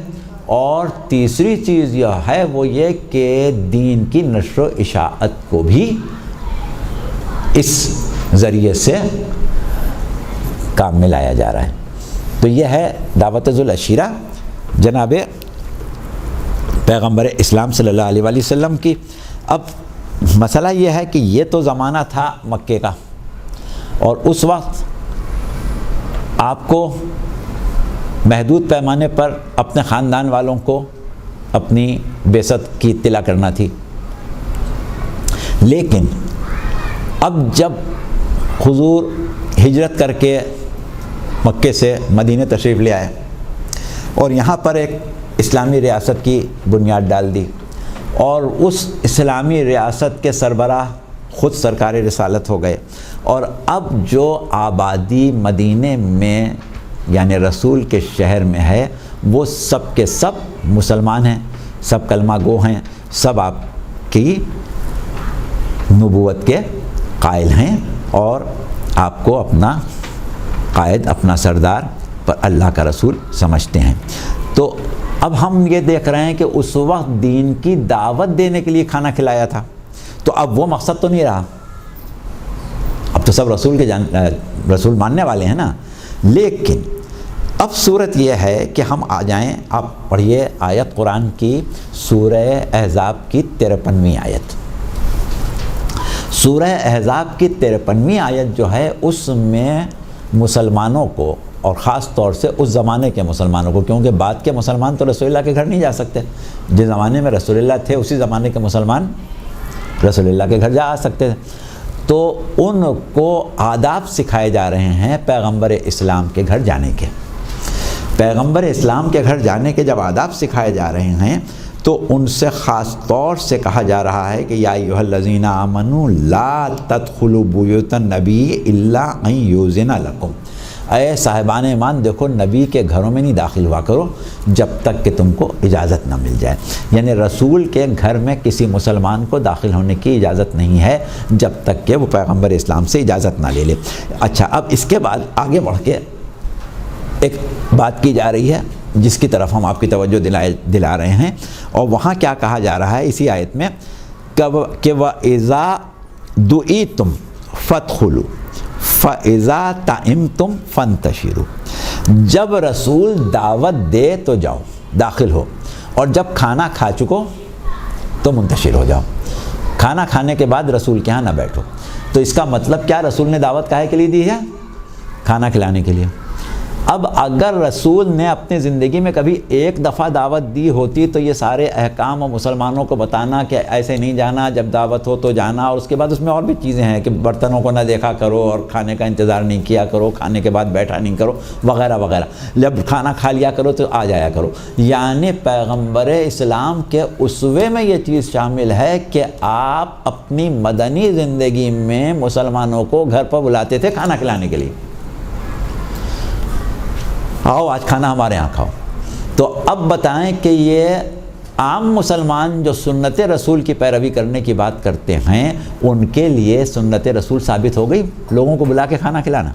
اور تیسری چیز یہ ہے وہ یہ کہ دین کی نشر و اشاعت کو بھی اس ذریعے سے کام میں لایا جا رہا ہے۔ تو یہ ہے دعوت ذو العشیرہ جناب پیغمبر اسلام صلی اللہ علیہ وآلہ وسلم کی۔ اب مسئلہ یہ ہے کہ یہ تو زمانہ تھا مکے کا، اور اس وقت آپ کو محدود پیمانے پر اپنے خاندان والوں کو اپنی بعثت کی اطلاع کرنا تھی، لیکن اب جب حضور ہجرت کر کے مکے سے مدینہ تشریف لے آئے اور یہاں پر ایک اسلامی ریاست کی بنیاد ڈال دی، اور اس اسلامی ریاست کے سربراہ خود سرکار رسالت ہو گئے، اور اب جو آبادی مدینہ میں یعنی رسول کے شہر میں ہے وہ سب کے سب مسلمان ہیں، سب کلمہ گو ہیں، سب آپ کی نبوت کے قائل ہیں، اور آپ کو اپنا قائد، اپنا سردار، پر اللہ کا رسول سمجھتے ہیں۔ تو اب ہم یہ دیکھ رہے ہیں کہ اس وقت دین کی دعوت دینے کے لیے کھانا کھلایا تھا، تو اب وہ مقصد تو نہیں رہا، اب تو سب رسول ماننے والے ہیں نا۔ لیکن اب صورت یہ ہے کہ ہم آ جائیں، آپ پڑھیے آیت قرآن کی سورہ احزاب کی 53ویں آیت۔ سورہ احزاب کی 53ویں آیت جو ہے اس میں مسلمانوں کو، اور خاص طور سے اس زمانے کے مسلمانوں کو، کیونکہ بعد کے مسلمان تو رسول اللہ کے گھر نہیں جا سکتے، جس زمانے میں رسول اللہ تھے اسی زمانے کے مسلمان رسول اللہ کے گھر جا آ سکتے تھے، تو ان کو آداب سکھائے جا رہے ہیں پیغمبر اسلام کے گھر جانے کے۔ پیغمبر اسلام کے گھر جانے کے جب آداب سکھائے جا رہے ہیں تو ان سے خاص طور سے کہا جا رہا ہے کہ یا ایھا الذین آمنوا لا تدخلوا بیوت النبی الا ان یؤذن لکم، اے صاحبان ایمان دیکھو نبی کے گھروں میں نہیں داخل ہوا کرو جب تک کہ تم کو اجازت نہ مل جائے، یعنی رسول کے گھر میں کسی مسلمان کو داخل ہونے کی اجازت نہیں ہے جب تک کہ وہ پیغمبر اسلام سے اجازت نہ لے لے۔ اچھا، اب اس کے بعد آگے بڑھ کے ایک بات کی جا رہی ہے جس کی طرف ہم آپ کی توجہ دلا رہے ہیں، اور وہاں کیا کہا جا رہا ہے اسی آیت میں کہ وَإِذَا دُعِیتُمْ فَادْخُلُوا فَإِذَا طَعِمْتُمْ فَانْتَشِرُوا، جب رسول دعوت دے تو جاؤ، داخل ہو، اور جب کھانا کھا چکو تو منتشر ہو جاؤ، کھانا کھانے کے بعد رسول کے ہاں نہ بیٹھو۔ تو اس کا مطلب کیا، رسول نے دعوت کاہے کے لیے دی ہے؟ کھانا کھلانے کے لیے۔ اب اگر رسول نے اپنی زندگی میں کبھی ایک دفعہ دعوت دی ہوتی تو یہ سارے احکام اور مسلمانوں کو بتانا کہ ایسے نہیں جانا، جب دعوت ہو تو جانا، اور اس کے بعد اس میں اور بھی چیزیں ہیں کہ برتنوں کو نہ دیکھا کرو اور کھانے کا انتظار نہیں کیا کرو، کھانے کے بعد بیٹھا نہیں کرو، وغیرہ وغیرہ، جب کھانا کھا لیا کرو تو آ جایا کرو۔ یعنی پیغمبر اسلام کے اسوے میں یہ چیز شامل ہے کہ آپ اپنی مدنی زندگی میں مسلمانوں کو گھر پر بلاتے تھے کھانا کھلانے کے لیے، آؤ آج کھانا ہمارے یہاں کھاؤ۔ تو اب بتائیں کہ یہ عام مسلمان جو سنت رسول کی پیروی کرنے کی بات کرتے ہیں ان کے لیے سنت رسول ثابت ہو گئی، لوگوں کو بلا کے کھانا کھلانا،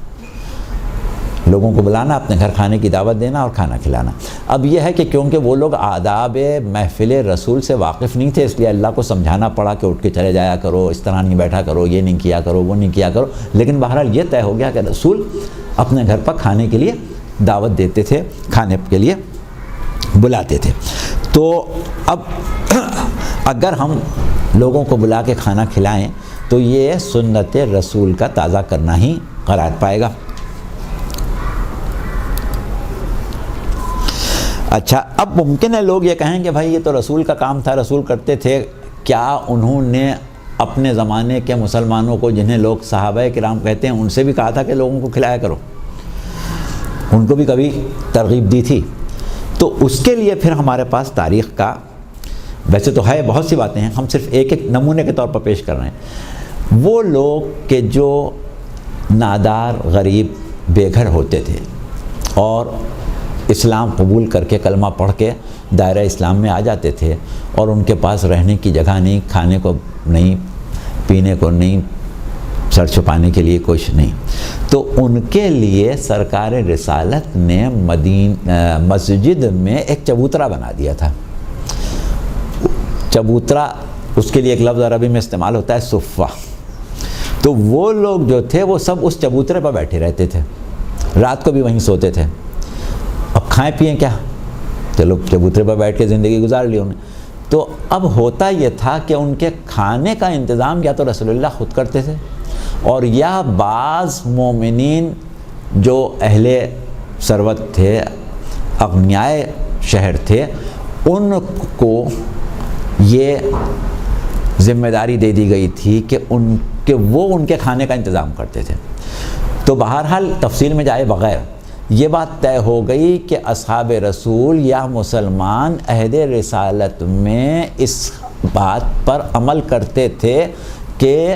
لوگوں کو بلانا، اپنے گھر کھانے کی دعوت دینا اور کھانا کھلانا۔ اب یہ ہے کہ کیونکہ وہ لوگ آداب محفل رسول سے واقف نہیں تھے، اس لیے اللہ کو سمجھانا پڑا کہ اٹھ کے چلے جایا کرو، اس طرح نہیں بیٹھا کرو، یہ نہیں کیا کرو، وہ نہیں کیا کرو، لیکن بہرحال یہ طے ہو گیا کہ رسول اپنے گھر پر کھانے کے لیے دعوت دیتے تھے، کھانے کے لیے بلاتے تھے۔ تو اب اگر ہم لوگوں کو بلا کے کھانا کھلائیں تو یہ سنت رسول کا تازہ کرنا ہی قرار پائے گا۔ اچھا، اب ممکن ہے لوگ یہ کہیں کہ بھائی یہ تو رسول کا کام تھا، رسول کرتے تھے، کیا انہوں نے اپنے زمانے کے مسلمانوں کو، جنہیں لوگ صحابہ کرام کہتے ہیں، ان سے بھی کہا تھا کہ لوگوں کو کھلایا کرو؟ ان کو بھی کبھی ترغیب دی تھی؟ تو اس کے لیے پھر ہمارے پاس تاریخ کا ویسے تو ہے بہت سی باتیں ہیں، ہم صرف ایک ایک نمونے کے طور پر پیش کر رہے ہیں۔ وہ لوگ کہ جو نادار، غریب، بے گھر ہوتے تھے اور اسلام قبول کر کے کلمہ پڑھ کے دائرہ اسلام میں آ جاتے تھے، اور ان کے پاس رہنے کی جگہ نہیں، کھانے کو نہیں، پینے کو نہیں، سر چھپانے کے لیے کچھ نہیں، تو ان کے لیے سرکار رسالت نے مسجد میں ایک چبوترا بنا دیا تھا۔ چبوترا، اس کے لیے ایک لفظ عربی میں استعمال ہوتا ہے صفہ۔ تو وہ لوگ جو تھے وہ سب اس چبوترے پر بیٹھے رہتے تھے، رات کو بھی وہیں سوتے تھے۔ اب کھائیں پئیں کیا؟ چلو چبوترے پر بیٹھ کے زندگی گزار لی انہیں۔ تو اب ہوتا یہ تھا کہ ان کے کھانے کا انتظام یا تو رسول اللہ خود کرتے تھے، اور یا بعض مومنین جو اہل ثروت تھے، اغنیائے شہر تھے، ان کو یہ ذمہ داری دے دی گئی تھی کہ وہ ان کے کھانے کا انتظام کرتے تھے۔ تو بہرحال تفصیل میں جائے بغیر یہ بات طے ہو گئی کہ اصحاب رسول یا مسلمان عہد رسالت میں اس بات پر عمل کرتے تھے کہ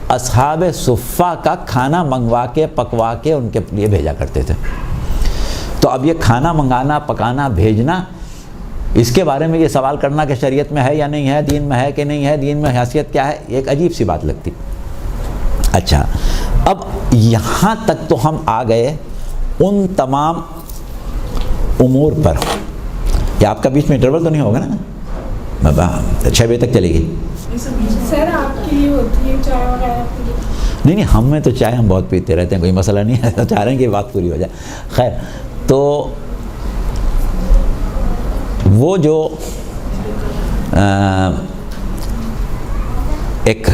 اصحاب صفہ کا کھانا منگوا کے پکوا کے ان کے لیے بھیجا کرتے تھے۔ تو اب یہ کھانا منگانا، پکانا، بھیجنا، اس کے بارے میں یہ سوال کرنا کہ شریعت میں ہے یا نہیں ہے، دین میں ہے کہ نہیں ہے، دین میں حیثیت کیا ہے، ایک عجیب سی بات لگتی۔ اچھا، اب یہاں تک تو ہم آ گئے ان تمام امور پر۔ کیا آپ کا بیچ میں انٹرول تو نہیں ہوگا نا؟ 6 بجے تک چلے گی؟ سر آپ کی ہوتی ہے چائے وغیرہ؟ نہیں، ہم میں تو چائے ہم بہت پیتے رہتے ہیں، کوئی مسئلہ نہیں ہے، چاہ رہے ہیں کہ بات پوری ہو جائے۔ خیر، تو وہ جو ایک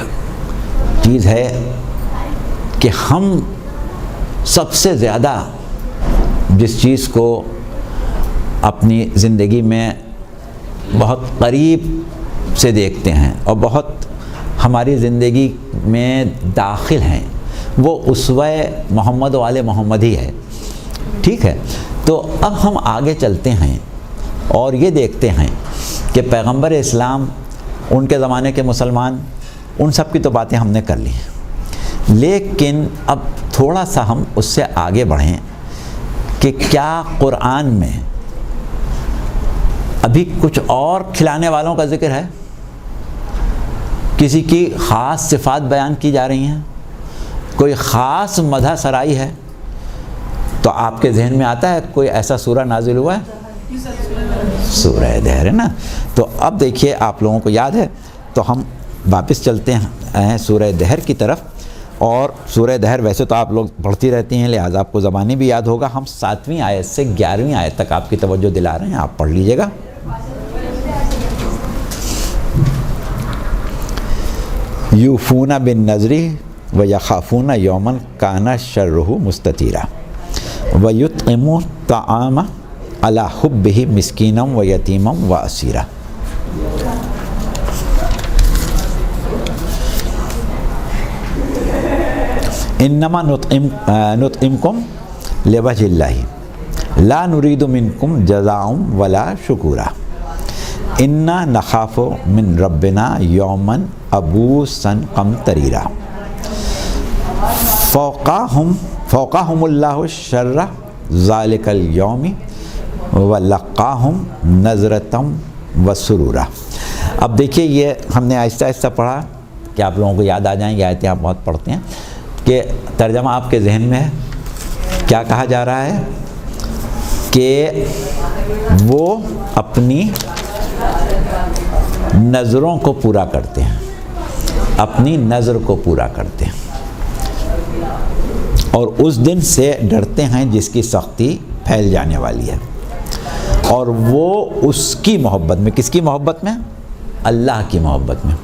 چیز ہے کہ ہم سب سے زیادہ جس چیز کو اپنی زندگی میں بہت قریب سے دیکھتے ہیں اور بہت ہماری زندگی میں داخل ہیں، وہ اسوہ محمد و آل محمد ہی ہے۔ ٹھیک ہے، تو اب ہم آگے چلتے ہیں اور یہ دیکھتے ہیں کہ پیغمبر اسلام، ان کے زمانے کے مسلمان، ان سب کی تو باتیں ہم نے کر لی، لیکن اب تھوڑا سا ہم اس سے آگے بڑھیں کہ کیا قرآن میں ابھی کچھ اور کھلانے والوں کا ذکر ہے؟ کسی کی خاص صفات بیان کی جا رہی ہیں، کوئی خاص مدح سرائی ہے؟ تو آپ کے ذہن میں آتا ہے کوئی ایسا سورہ نازل ہوا ہے؟ سورہ دہر ہے نا۔ تو اب دیکھیے، آپ لوگوں کو یاد ہے تو ہم واپس چلتے ہیں سورہ دہر کی طرف، اور سورہ دہر ویسے تو آپ لوگ پڑھتی رہتی ہیں لہٰذا آپ کو زبانی بھی یاد ہوگا۔ ہم 7ویں آیت سے 11ویں آیت تک آپ کی توجہ دلا رہے ہیں، آپ پڑھ لیجئے گا۔ یوفون بالنذر ویخافون یوما کان شرہ مستطیرا ویطعمون الطعام علی حبہ مسکینا ویتیما واسیرا۔ انما نطعمکم لوجہ اللہ لا نرید منکم جزاء ولا شکورا انا نخاف من ربنا یوما عبوسا قمطریرا فوقاہم اللہ شر ذالک اليوم ولقاہم نظرتا وسرورا۔ اب دیکھیے، یہ ہم نے آہستہ آہستہ پڑھا کہ آپ لوگوں کو یاد آ جائیں، یہ آیتیں آپ بہت پڑھتے ہیں، کہ ترجمہ آپ کے ذہن میں ہے۔ کیا کہا جا رہا ہے کہ وہ اپنی نظروں کو پورا کرتے ہیں، اپنی نظر کو پورا کرتے ہیں، اور اس دن سے ڈرتے ہیں جس کی سختی پھیل جانے والی ہے، اور وہ اس کی محبت میں، کس کی محبت میں؟ اللہ کی محبت میں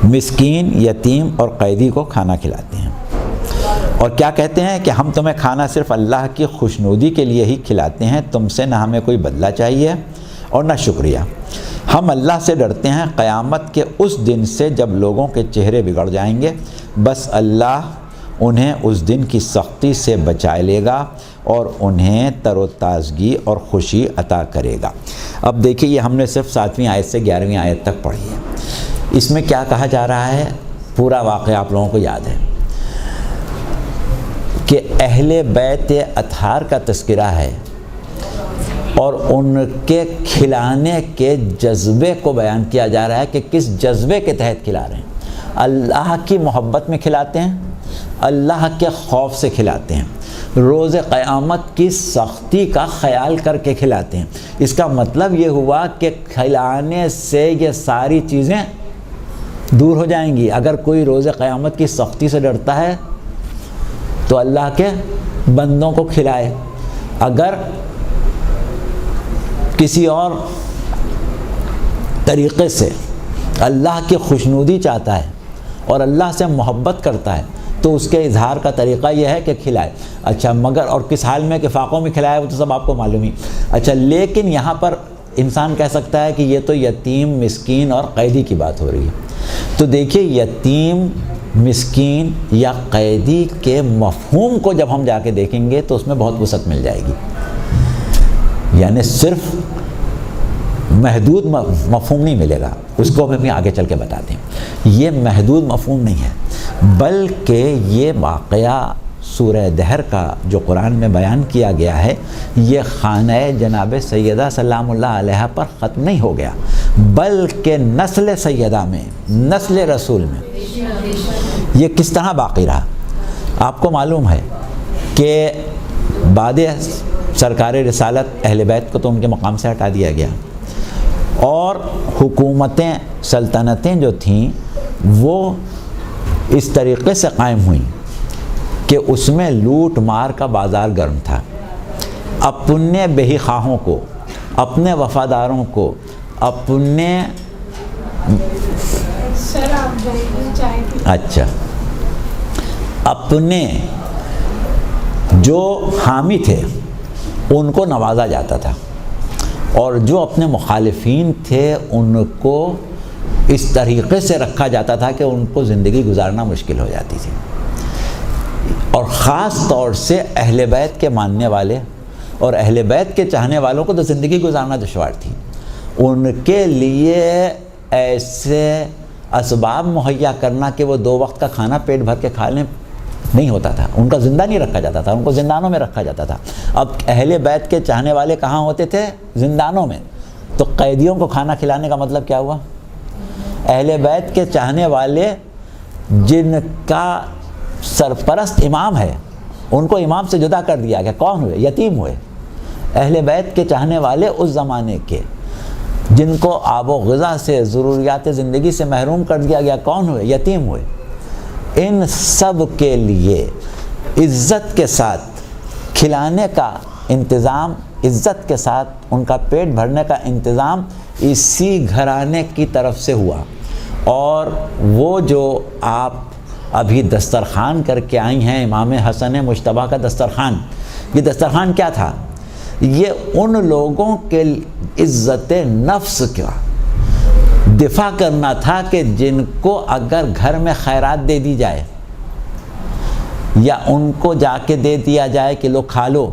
مسکین، یتیم اور قیدی کو کھانا کھلاتے ہیں، اور کیا کہتے ہیں کہ ہم تمہیں کھانا صرف اللہ کی خوشنودی کے لیے ہی کھلاتے ہیں، تم سے نہ ہمیں کوئی بدلہ چاہیے اور نہ شکریہ۔ ہم اللہ سے ڈرتے ہیں قیامت کے اس دن سے جب لوگوں کے چہرے بگڑ جائیں گے، بس اللہ انہیں اس دن کی سختی سے بچائے لے گا اور انہیں تر و تازگی اور خوشی عطا کرے گا۔ اب دیکھیے یہ ہم نے صرف 7ویں آیت سے 11ویں آیت تک پڑھی ہے۔ اس میں کیا کہا جا رہا ہے؟ پورا واقعہ آپ لوگوں کو یاد ہے کہ اہل بیت اطہار کا تذکرہ ہے اور ان کے کھلانے کے جذبے کو بیان کیا جا رہا ہے کہ کس جذبے کے تحت کھلا رہے ہیں۔ اللہ کی محبت میں کھلاتے ہیں، اللہ کے خوف سے کھلاتے ہیں، روز قیامت کی سختی کا خیال کر کے کھلاتے ہیں۔ اس کا مطلب یہ ہوا کہ کھلانے سے یہ ساری چیزیں دور ہو جائیں گی۔ اگر کوئی روز قیامت کی سختی سے ڈرتا ہے تو اللہ کے بندوں کو کھلائے، اگر کسی اور طریقے سے اللہ کی خوشنودی چاہتا ہے اور اللہ سے محبت کرتا ہے تو اس کے اظہار کا طریقہ یہ ہے کہ کھلائے۔ اچھا مگر اور کس حال میں کہ فاقوں میں کھلائے وہ تو سب آپ کو معلوم ہی۔ اچھا لیکن یہاں پر انسان کہہ سکتا ہے کہ یہ تو یتیم، مسکین اور قیدی کی بات ہو رہی ہے۔ تو دیکھیے یتیم، مسکین یا قیدی کے مفہوم کو جب ہم جا کے دیکھیں گے تو اس میں بہت وسعت مل جائے گی۔ یعنی صرف محدود مفہوم نہیں ملے گا، اس کو ہمیں آگے چل کے بتاتے ہیں۔ یہ محدود مفہوم نہیں ہے بلکہ یہ واقعہ سورہ دہر کا جو قرآن میں بیان کیا گیا ہے یہ خانہ جناب سیدہ سلام اللہ علیہ پر ختم نہیں ہو گیا بلکہ نسل سیدہ میں، نسل رسول میں یہ کس طرح باقی رہا۔ آپ کو معلوم ہے کہ بعد سرکار رسالت اہل بیت کو تو ان کے مقام سے ہٹا دیا گیا اور حکومتیں، سلطنتیں جو تھیں وہ اس طریقے سے قائم ہوئیں کہ اس میں لوٹ مار کا بازار گرم تھا۔ اپنے بہی خواہوں کو، اپنے وفاداروں کو، اپنے سر آپ چاہے کہ اچھا اپنے جو حامی تھے ان کو نوازا جاتا تھا اور جو اپنے مخالفین تھے ان کو اس طریقے سے رکھا جاتا تھا کہ ان کو زندگی گزارنا مشکل ہو جاتی تھی۔ اور خاص طور سے اہل بیت کے ماننے والے اور اہل بیت کے چاہنے والوں کو تو زندگی گزارنا دشوار تھی۔ ان کے لیے ایسے اسباب مہیا کرنا کہ وہ 2 وقت کا کھانا پیٹ بھر کے کھا لیں نہیں ہوتا تھا، ان کا زندہ نہیں رکھا جاتا تھا، ان کو زندانوں میں رکھا جاتا تھا۔ اب اہل بیت کے چاہنے والے کہاں ہوتے تھے؟ زندانوں میں۔ تو قیدیوں کو کھانا کھلانے کا مطلب کیا ہوا؟ اہل بیت کے چاہنے والے جن کا سرپرست امام ہے ان کو امام سے جدا کر دیا گیا، کون ہوئے؟ یتیم ہوئے۔ اہل بیت کے چاہنے والے اس زمانے کے جن کو آب و غذا سے، ضروریات زندگی سے محروم کر دیا گیا، کون ہوئے؟ یتیم ہوئے۔ ان سب کے لیے عزت کے ساتھ کھلانے کا انتظام، عزت کے ساتھ ان کا پیٹ بھرنے کا انتظام اسی گھرانے کی طرف سے ہوا۔ اور وہ جو آپ ابھی دسترخوان کر کے آئی ہیں امام حسن مجتبیٰ کا دسترخوان، یہ دسترخوان کیا تھا؟ یہ ان لوگوں کے عزت نفس کا دفاع کرنا تھا کہ جن کو اگر گھر میں خیرات دے دی جائے یا ان کو جا کے دے دیا جائے کہ لو کھا لو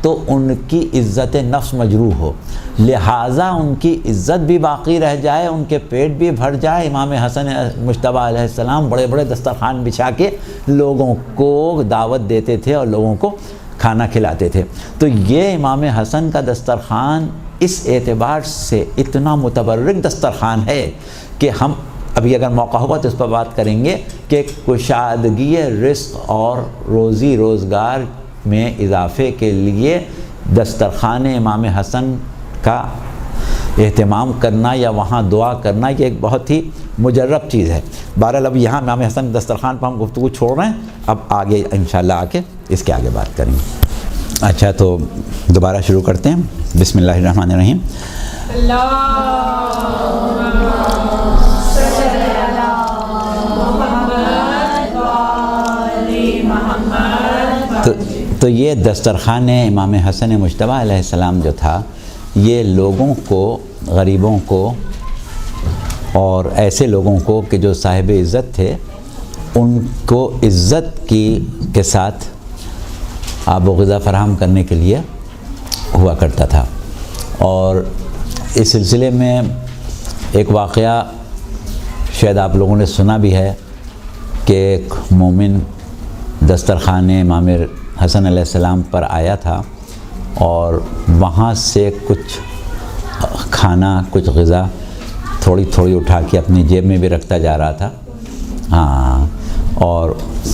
تو ان کی عزت نفس مجروح ہو، لہٰذا ان کی عزت بھی باقی رہ جائے، ان کے پیٹ بھی بھر جائے۔ امام حسن مجتبیٰ علیہ السلام بڑے بڑے دسترخوان بچھا کے لوگوں کو دعوت دیتے تھے اور لوگوں کو کھانا کھلاتے تھے۔ تو یہ امام حسن کا دسترخوان اس اعتبار سے اتنا متبرک دسترخوان ہے کہ ہم ابھی اگر موقع ہوگا تو اس پر بات کریں گے کہ کشادگی رزق اور روزی روزگار میں اضافے کے لیے دسترخوان امام حسن کا اہتمام کرنا یا وہاں دعا کرنا یہ ایک بہت ہی مجرب چیز ہے۔ بہرحال اب یہاں امام حسن دسترخوان پر ہم گفتگو چھوڑ رہے ہیں، اب آگے انشاءاللہ آ کے اس کے آگے بات کریں گے۔ اچھا تو دوبارہ شروع کرتے ہیں۔ بسم اللہ الرحمن الرحیم۔ تو یہ دسترخوان امام حسن مجتبیٰ علیہ السلام جو تھا یہ لوگوں کو، غریبوں کو اور ایسے لوگوں کو کہ جو صاحب عزت تھے ان کو عزت کے ساتھ آب و غذا فراہم کرنے کے لیے ہوا کرتا تھا۔ اور اس سلسلے میں ایک واقعہ شاید آپ لوگوں نے سنا بھی ہے کہ ایک مومن دسترخوان امام حسن علیہ السلام پر آیا تھا اور وہاں سے کچھ کھانا، کچھ غذا تھوڑی تھوڑی اٹھا کے اپنی جیب میں بھی رکھتا جا رہا تھا۔ ہاں، اور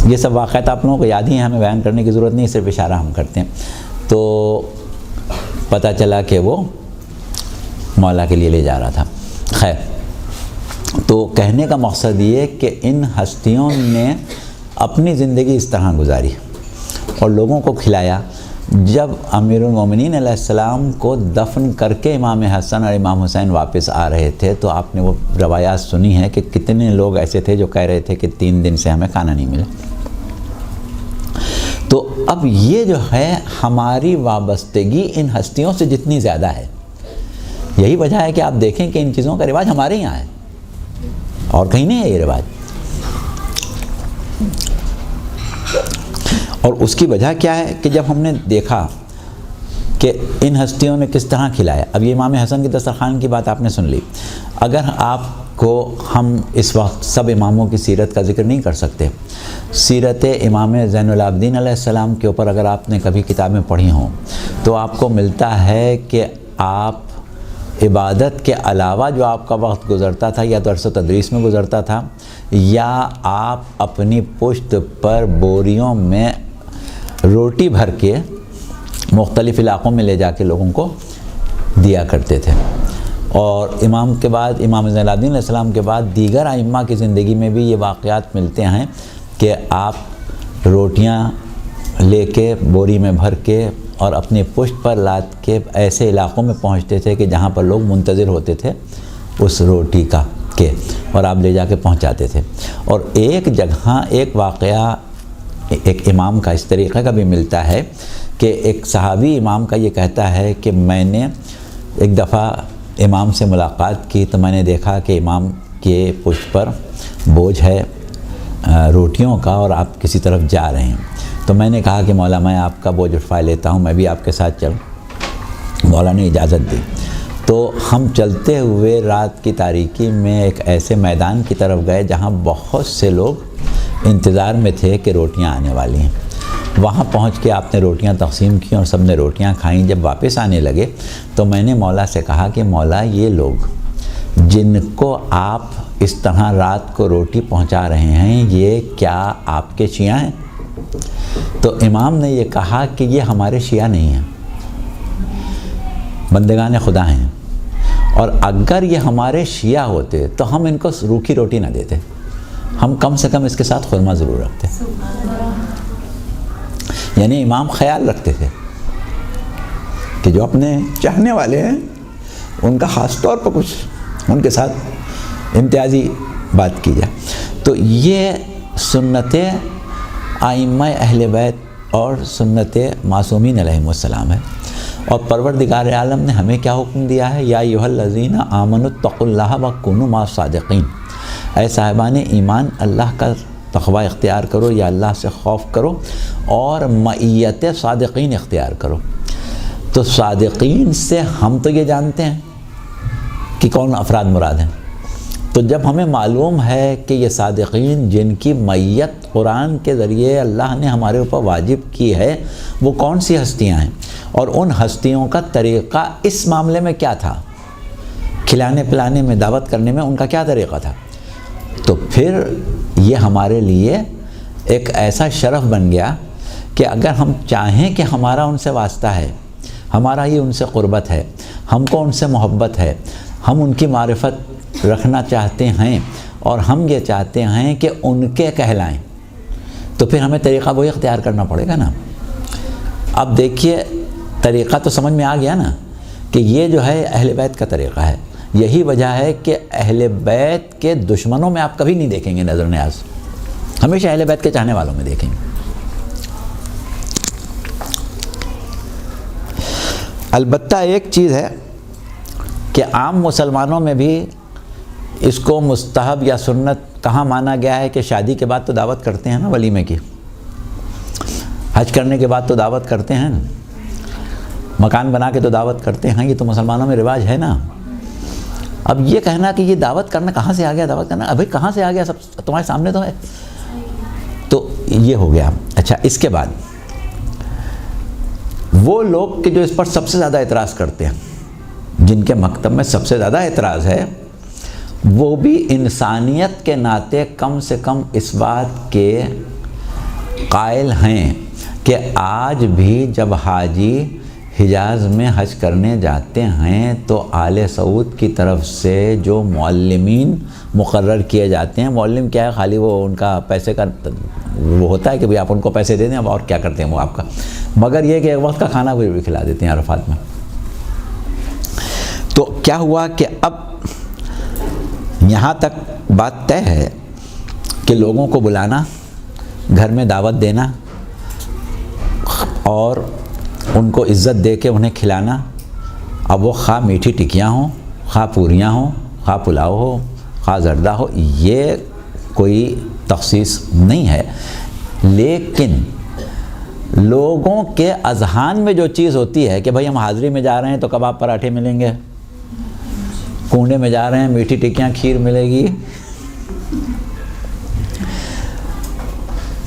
یہ سب واقعات آپ لوگوں کو یاد ہی ہیں، ہمیں بیان کرنے کی ضرورت نہیں، صرف اشارہ ہم کرتے ہیں۔ تو پتہ چلا کہ وہ مولا کے لیے لے جا رہا تھا۔ خیر، تو کہنے کا مقصد یہ کہ ان ہستیوں نے اپنی زندگی اس طرح گزاری اور لوگوں کو کھلایا۔ جب امیر المومنین علیہ السلام کو دفن کر کے امام حسن اور امام حسین واپس آ رہے تھے تو آپ نے وہ روایات سنی ہے کہ کتنے لوگ ایسے تھے جو کہہ رہے تھے کہ 3 دن سے ہمیں کھانا نہیں ملا۔ تو اب یہ جو ہے ہماری وابستگی ان ہستیوں سے جتنی زیادہ ہے، یہی وجہ ہے کہ آپ دیکھیں کہ ان چیزوں کا رواج ہمارے یہاں ہے اور کہیں نہیں ہے یہ رواج۔ اور اس کی وجہ کیا ہے کہ جب ہم نے دیکھا کہ ان ہستیوں نے کس طرح کھلایا۔ اب یہ امام حسن کی دسترخوان کی بات آپ نے سن لی۔ اگر آپ کو ہم اس وقت سب اماموں کی سیرت کا ذکر نہیں کر سکتے، سیرت امام زین العابدین علیہ السلام کے اوپر اگر آپ نے کبھی کتابیں پڑھی ہوں تو آپ کو ملتا ہے کہ آپ عبادت کے علاوہ جو آپ کا وقت گزرتا تھا یا درس و تدریس میں گزرتا تھا، یا آپ اپنی پشت پر بوریوں میں روٹی بھر کے مختلف علاقوں میں لے جا کے لوگوں کو دیا کرتے تھے۔ اور امام کے بعد، امام زین العابدین علیہ السلام کے بعد دیگر ائمہ کی زندگی میں بھی یہ واقعات ملتے ہیں کہ آپ روٹیاں لے کے بوری میں بھر کے اور اپنی پشت پر لاد کے ایسے علاقوں میں پہنچتے تھے کہ جہاں پر لوگ منتظر ہوتے تھے اس روٹی کا کے، اور آپ لے جا کے پہنچاتے تھے۔ اور ایک جگہ ایک واقعہ ایک امام کا اس طریقے کا بھی ملتا ہے کہ ایک صحابی امام کا یہ کہتا ہے کہ میں نے ایک دفعہ امام سے ملاقات کی تو میں نے دیکھا کہ امام کے پشت پر بوجھ ہے روٹیوں کا اور آپ کسی طرف جا رہے ہیں۔ تو میں نے کہا کہ مولا میں آپ کا بوجھ اٹھوا لیتا ہوں، میں بھی آپ کے ساتھ چلوں۔ مولا نے اجازت دی۔ تو ہم چلتے ہوئے رات کی تاریکی میں ایک ایسے میدان کی طرف گئے جہاں بہت سے لوگ انتظار میں تھے کہ روٹیاں آنے والی ہیں۔ وہاں پہنچ کے آپ نے روٹیاں تقسیم کی اور سب نے روٹیاں کھائیں۔ جب واپس آنے لگے تو میں نے مولا سے کہا کہ مولا یہ لوگ جن کو آپ اس طرح رات کو روٹی پہنچا رہے ہیں یہ کیا آپ کے شیعہ ہیں؟ تو امام نے یہ کہا کہ یہ ہمارے شیعہ نہیں ہیں، بندگان خدا ہیں، اور اگر یہ ہمارے شیعہ ہوتے تو ہم ان کو روکھی روٹی نہ دیتے، ہم کم سے کم اس کے ساتھ خرمہ ضرور رکھتے۔ یعنی امام خیال رکھتے تھے کہ جو اپنے چاہنے والے ہیں ان کا خاص طور پر کچھ ان کے ساتھ امتیازی بات کی جائے۔ تو یہ سنت ائمہ اہل بیت اور سنت معصومین علیہم السلام ہے۔ اور پروردگار عالم نے ہمیں کیا حکم دیا ہے؟ یا ایھا الذین آمنوا اتقوا اللہ وکونوا مع الصادقین، اے صاحبان ایمان اللہ کا تقوی اختیار کرو یا اللہ سے خوف کرو اور معیت صادقین اختیار کرو۔ تو صادقین سے ہم تو یہ جانتے ہیں کہ کون افراد مراد ہیں، تو جب ہمیں معلوم ہے کہ یہ صادقین جن کی معیت قرآن کے ذریعے اللہ نے ہمارے اوپر واجب کی ہے وہ کون سی ہستیاں ہیں، اور ان ہستیوں کا طریقہ اس معاملے میں کیا تھا، کھلانے پلانے میں، دعوت کرنے میں ان کا کیا طریقہ تھا، تو پھر یہ ہمارے لیے ایک ایسا شرف بن گیا کہ اگر ہم چاہیں کہ ہمارا ان سے واسطہ ہے، ہمارا یہ ان سے قربت ہے، ہم کو ان سے محبت ہے، ہم ان کی معرفت رکھنا چاہتے ہیں اور ہم یہ چاہتے ہیں کہ ان کے کہلائیں، تو پھر ہمیں طریقہ وہی اختیار کرنا پڑے گا نا۔ اب دیکھیے طریقہ تو سمجھ میں آ گیا نا کہ یہ جو ہے اہل بیت کا طریقہ ہے۔ یہی وجہ ہے کہ اہل بیت کے دشمنوں میں آپ کبھی نہیں دیکھیں گے نظر نیاز، ہمیشہ اہل بیت کے چاہنے والوں میں دیکھیں گے۔ البتہ ایک چیز ہے کہ عام مسلمانوں میں بھی اس کو مستحب یا سنت کہاں مانا گیا ہے کہ شادی کے بعد تو دعوت کرتے ہیں نا ولیمے کی، حج کرنے کے بعد تو دعوت کرتے ہیں، مکان بنا کے تو دعوت کرتے ہیں، یہ تو مسلمانوں میں رواج ہے نا۔ اب یہ کہنا کہ یہ دعوت کرنا کہاں سے آ گیا، دعوت کرنا ابھی کہاں سے آ گیا، سب تمہارے سامنے تو ہے، تو یہ ہو گیا۔ اچھا، اس کے بعد وہ لوگ کہ جو اس پر سب سے زیادہ اعتراض کرتے ہیں، جن کے مکتب میں سب سے زیادہ اعتراض ہے، وہ بھی انسانیت کے ناطے کم سے کم اس بات کے قائل ہیں کہ آج بھی جب حاجی حجاز میں حج کرنے جاتے ہیں تو آل سعود کی طرف سے جو معلمین مقرر کیے جاتے ہیں، معلم کیا ہے، خالی وہ ان کا پیسے کا وہ ہوتا ہے کہ بھئی آپ ان کو پیسے دے دیں، اب اور کیا کرتے ہیں وہ آپ کا، مگر یہ کہ ایک وقت کا کھانا بھی کھلا دیتے ہیں عرفات میں۔ تو کیا ہوا کہ اب یہاں تک بات طے ہے کہ لوگوں کو بلانا، گھر میں دعوت دینا اور ان کو عزت دے کے انہیں کھلانا، اب وہ خواہ میٹھی ٹکیاں ہوں، خواہ پوریاں ہوں، خواہ پلاؤ ہو، خواہ زردہ ہو، یہ کوئی تخصیص نہیں ہے، لیکن لوگوں کے اذہان میں جو چیز ہوتی ہے کہ بھائی ہم حاضری میں جا رہے ہیں تو کباب پراٹھے ملیں گے، کنڈے میں جا رہے ہیں میٹھی ٹکیاں کھیر ملے گی،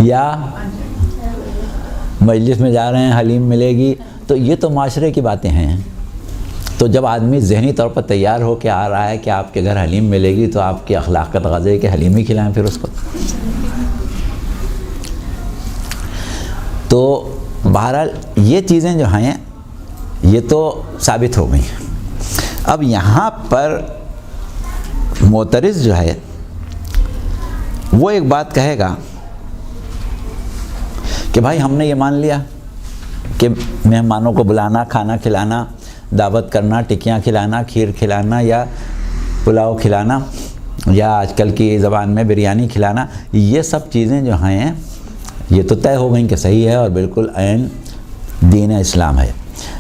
یا مجلس میں جا رہے ہیں حلیم ملے گی، تو یہ تو معاشرے کی باتیں ہیں۔ تو جب آدمی ذہنی طور پر تیار ہو کے آ رہا ہے کہ آپ کے گھر حلیم ملے گی تو آپ کی اخلاق کا تقاضا ہے کہ حلیم ہی کھلائیں پھر اس کو۔ تو بہرحال یہ چیزیں جو ہیں یہ تو ثابت ہو گئی ہیں۔ اب یہاں پر معترض جو ہے وہ ایک بات کہے گا کہ بھائی ہم نے یہ مان لیا کہ مہمانوں کو بلانا، کھانا کھلانا، دعوت کرنا، ٹکیاں کھلانا، کھیر کھلانا یا پلاؤ کھلانا یا آج کل کی زبان میں بریانی کھلانا، یہ سب چیزیں جو ہیں یہ تو طے ہو گئیں کہ صحیح ہے اور بالکل عین دین اسلام ہے،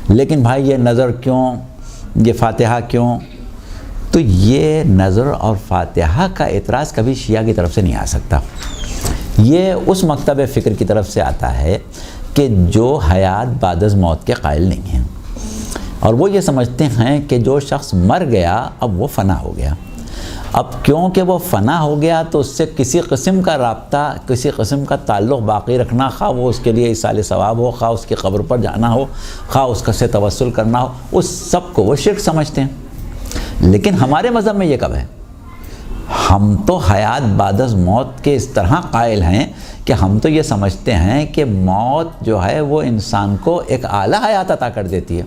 لیکن بھائی یہ نظر کیوں، یہ فاتحہ کیوں؟ تو یہ نظر اور فاتحہ کا اعتراض کبھی شیعہ کی طرف سے نہیں آ سکتا، یہ اس مکتب فکر کی طرف سے آتا ہے کہ جو حیات بعد از موت کے قائل نہیں ہیں، اور وہ یہ سمجھتے ہیں کہ جو شخص مر گیا اب وہ فنا ہو گیا، اب کیونکہ وہ فنا ہو گیا تو اس سے کسی قسم کا رابطہ، کسی قسم کا تعلق باقی رکھنا، خواہ وہ اس کے لیے ایصال ثواب ہو، خواہ اس کی قبر پر جانا ہو، خواہ اس سے توسل کرنا ہو، اس سب کو وہ شرک سمجھتے ہیں۔ لیکن ہمارے مذہب میں یہ کب ہے؟ ہم تو حیات بعد از موت کے اس طرح قائل ہیں کہ ہم تو یہ سمجھتے ہیں کہ موت جو ہے وہ انسان کو ایک اعلیٰ حیات عطا کر دیتی ہے،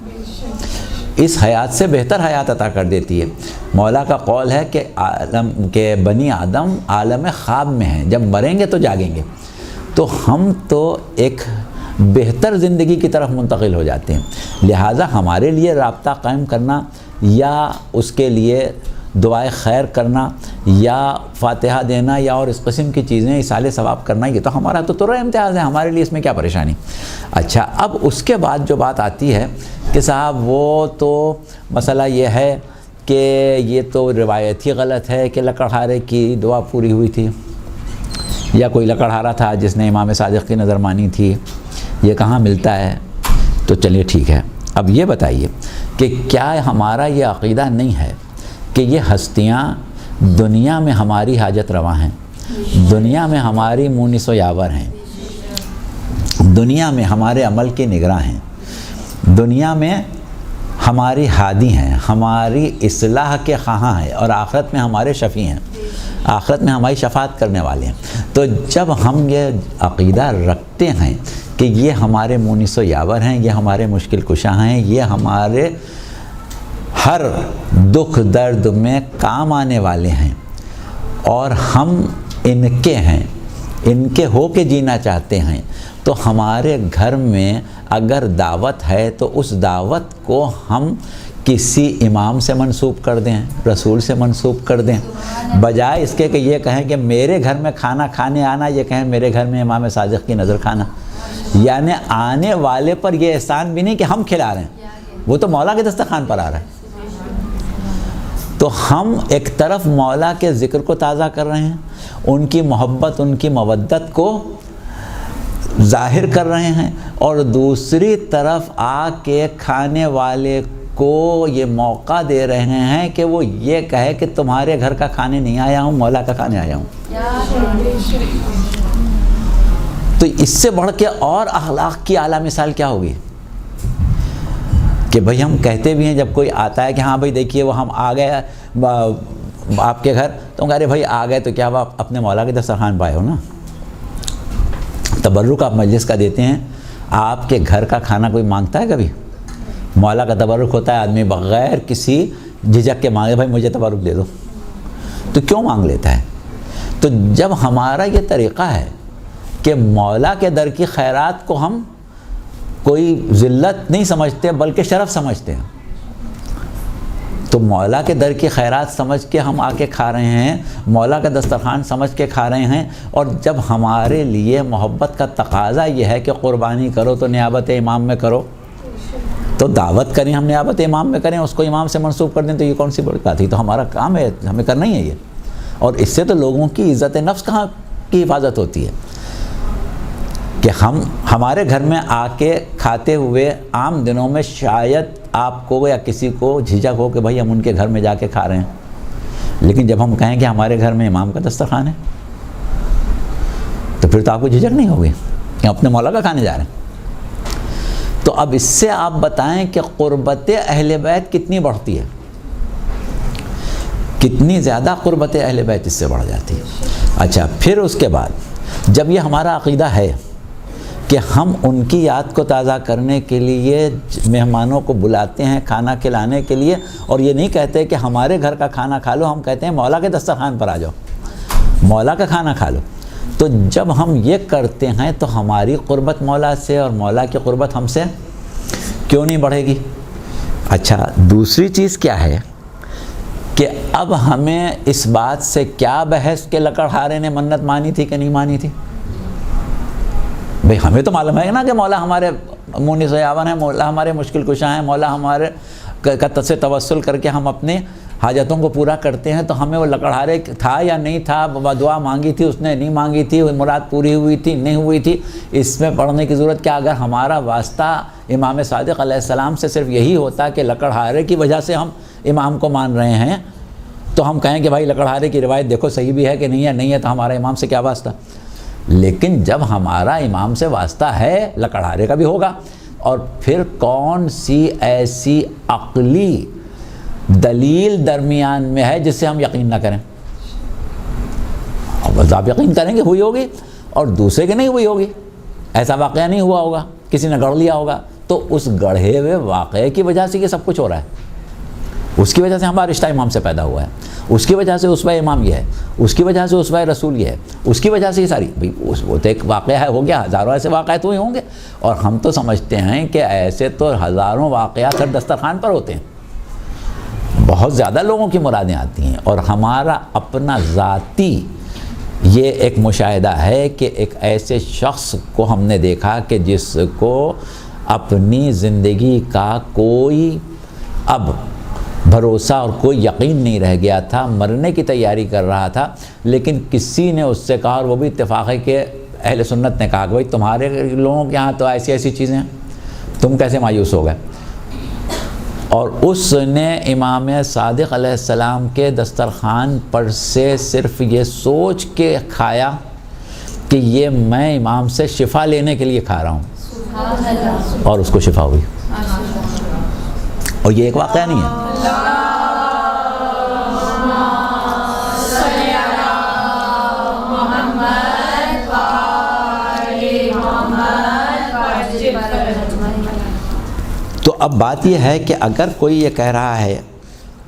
اس حیات سے بہتر حیات عطا کر دیتی ہے۔ مولا کا قول ہے کہ بنی آدم عالم خواب میں ہیں، جب مریں گے تو جاگیں گے، تو ہم تو ایک بہتر زندگی کی طرف منتقل ہو جاتے ہیں، لہٰذا ہمارے لیے رابطہ قائم کرنا یا اس کے لیے دعائے خیر کرنا یا فاتحہ دینا یا اور اس قسم کی چیزیں ایصال ثواب کرنا، یہ تو ہمارا تو طرح امتیاز ہے، ہمارے لیے اس میں کیا پریشانی۔ اچھا، اب اس کے بعد جو بات آتی ہے کہ صاحب وہ تو مسئلہ یہ ہے کہ یہ تو روایت ہی غلط ہے کہ لکڑہارے کی دعا پوری ہوئی تھی، یا کوئی لکڑہارا تھا جس نے امام صادق کی نظر مانی تھی، یہ کہاں ملتا ہے؟ تو چلیے ٹھیک ہے، اب یہ بتائیے کہ کیا ہمارا یہ عقیدہ نہیں ہے کہ یہ ہستیاں دنیا میں ہماری حاجت رواں ہیں، دنیا میں ہماری مونس و یاور ہیں، دنیا میں ہمارے عمل کی نگراں ہیں، دنیا میں ہماری ہادی ہیں، ہماری اصلاح کے خواہاں ہیں، اور آخرت میں ہمارے شفیع ہیں، آخرت میں ہماری شفاعت کرنے والے ہیں۔ تو جب ہم یہ عقیدہ رکھتے ہیں کہ یہ ہمارے مونس و یاور ہیں، یہ ہمارے مشکل کشا ہیں، یہ ہمارے ہر دکھ درد میں کام آنے والے ہیں، اور ہم ان کے ہیں، ان کے ہو کے جینا چاہتے ہیں، تو ہمارے گھر میں اگر دعوت ہے تو اس دعوت کو ہم کسی امام سے منسوب کر دیں، رسول سے منسوب کر دیں، بجائے اس کے کہ یہ کہیں کہ میرے گھر میں کھانا کھانے آنا، یہ کہیں میرے گھر میں امام صادق کی نظر کھانا، یعنی آنے والے پر یہ احسان بھی نہیں کہ ہم کھلا رہے ہیں، وہ تو مولا کے دسترخوان پر آ رہا ہے۔ تو ہم ایک طرف مولا کے ذکر کو تازہ کر رہے ہیں، ان کی محبت ان کی مودت کو ظاہر کر رہے ہیں، اور دوسری طرف آ کے کھانے والے کو یہ موقع دے رہے ہیں کہ وہ یہ کہے کہ تمہارے گھر کا کھانے نہیں آیا ہوں، مولا کا کھانے آیا ہوں۔ تو اس سے بڑھ کے اور اخلاق کی اعلیٰ مثال کیا ہوگی کہ بھئی ہم کہتے بھی ہیں جب کوئی آتا ہے کہ ہاں بھئی دیکھیے وہ ہم آ گئے آپ کے گھر، تو کہہ رہے بھئی آ گئے تو کیا وہ اپنے مولا کے دسترخوان پائے ہو نا۔ تبرک آپ مجلس کا دیتے ہیں، آپ کے گھر کا کھانا کوئی مانگتا ہے کبھی؟ مولا کا تبرک ہوتا ہے آدمی بغیر کسی جھجک کے مانگے بھائی مجھے تبرک دے دو، تو کیوں مانگ لیتا ہے؟ تو جب ہمارا یہ طریقہ ہے کہ مولا کے در کی خیرات کو ہم کوئی ذلت نہیں سمجھتے بلکہ شرف سمجھتے ہیں، تو مولا کے در کی خیرات سمجھ کے ہم آ کے کھا رہے ہیں، مولا کا دسترخوان سمجھ کے کھا رہے ہیں، اور جب ہمارے لیے محبت کا تقاضا یہ ہے کہ قربانی کرو تو نیابت امام میں کرو، تو دعوت کریں ہم نیابت امام میں کریں، اس کو امام سے منسوب کر دیں تو یہ کون سی بڑی بات ہے؟ تو ہمارا کام ہے، ہمیں کرنا ہی ہے یہ، اور اس سے تو لوگوں کی عزت نفس کہاں کی حفاظت ہوتی ہے کہ ہمارے گھر میں آ کے کھاتے ہوئے عام دنوں میں شاید آپ کو یا کسی کو جھجک ہو کہ بھائی ہم ان کے گھر میں جا کے کھا رہے ہیں، لیکن جب ہم کہیں کہ ہمارے گھر میں امام کا دسترخوان ہے تو پھر تو آپ کو جھجک نہیں ہوگی کہ اپنے مولا کا کھانے جا رہے ہیں۔ تو اب اس سے آپ بتائیں کہ قربت اہل بیت کتنی بڑھتی ہے، کتنی زیادہ قربت اہل بیت اس سے بڑھ جاتی ہے۔ اچھا، پھر اس کے بعد جب یہ ہمارا عقیدہ ہے کہ ہم ان کی یاد کو تازہ کرنے کے لیے مہمانوں کو بلاتے ہیں کھانا کھلانے کے لیے، اور یہ نہیں کہتے کہ ہمارے گھر کا کھانا کھا لو، ہم کہتے ہیں مولا کے دسترخوان پر آ جاؤ، مولا کا کھانا کھا لو، تو جب ہم یہ کرتے ہیں تو ہماری قربت مولا سے اور مولا کی قربت ہم سے کیوں نہیں بڑھے گی؟ اچھا، دوسری چیز کیا ہے کہ اب ہمیں اس بات سے کیا بحث کہ لکڑہارے نے منت مانی تھی کہ نہیں مانی تھی؟ بھئی ہمیں تو معلوم ہے نا کہ مولا ہمارے مونس یاور ہیں، مولا ہمارے مشکل کشاں ہیں، مولا ہمارے سے توسل کر کے ہم اپنے حاجتوں کو پورا کرتے ہیں، تو ہمیں وہ لکڑہارے تھا یا نہیں تھا، دعا مانگی تھی اس نے نہیں مانگی تھی، مراد پوری ہوئی تھی نہیں ہوئی تھی، اس میں پڑھنے کی ضرورت کیا؟ اگر ہمارا واسطہ امام صادق علیہ السلام سے صرف یہی ہوتا کہ لکڑہارے کی وجہ سے ہم امام کو مان رہے ہیں، تو ہم کہیں کہ بھائی لکڑہارے کی روایت دیکھو صحیح بھی ہے کہ نہیں ہے تو ہمارا امام سے کیا واسطہ؟ لیکن جب ہمارا امام سے واسطہ ہے لکڑہارے کا بھی ہوگا، اور پھر کون سی ایسی عقلی دلیل درمیان میں ہے جس سے ہم یقین نہ کریں؟ اور بس آپ یقین کریں کہ ہوئی ہوگی اور دوسرے کے نہیں ہوئی ہوگی، ایسا واقعہ نہیں ہوا ہوگا، کسی نے گڑھ لیا ہوگا، تو اس گڑھے ہوئے واقعے کی وجہ سے یہ سب کچھ ہو رہا ہے، اس کی وجہ سے ہمارا رشتہ امام سے پیدا ہوا ہے، اس کی وجہ سے اسوہ امام یہ ہے، اس کی وجہ سے اسوہ رسول یہ ہے، اس کی وجہ سے یہ ساری بھئی وہ تو ایک واقعہ ہے، ہو گیا، ہزاروں ایسے واقعات ہوئے ہوں گے، اور ہم تو سمجھتے ہیں کہ ایسے تو ہزاروں واقعات ہر دسترخوان پر ہوتے ہیں، بہت زیادہ لوگوں کی مرادیں آتی ہیں، اور ہمارا اپنا ذاتی یہ ایک مشاہدہ ہے کہ ایک ایسے شخص کو ہم نے دیکھا کہ جس کو اپنی زندگی کا کوئی اب بھروسہ اور کوئی یقین نہیں رہ گیا تھا، مرنے کی تیاری کر رہا تھا، لیکن کسی نے اس سے کہا، اور وہ بھی اتفاق ہے کہ اہل سنت نے کہا کہ بھائی تمہارے لوگوں کے یہاں تو ایسی ایسی چیزیں ہیں، تم کیسے مایوس ہو گئے؟ اور اس نے امام صادق علیہ السلام کے دسترخوان پر سے صرف یہ سوچ کے کھایا کہ یہ میں امام سے شفا لینے کے لیے کھا رہا ہوں، اور اس کو شفا ہوئی، اور یہ ایک واقعہ نہیں ہے۔ تو اب بات یہ ہے کہ اگر کوئی یہ کہہ رہا ہے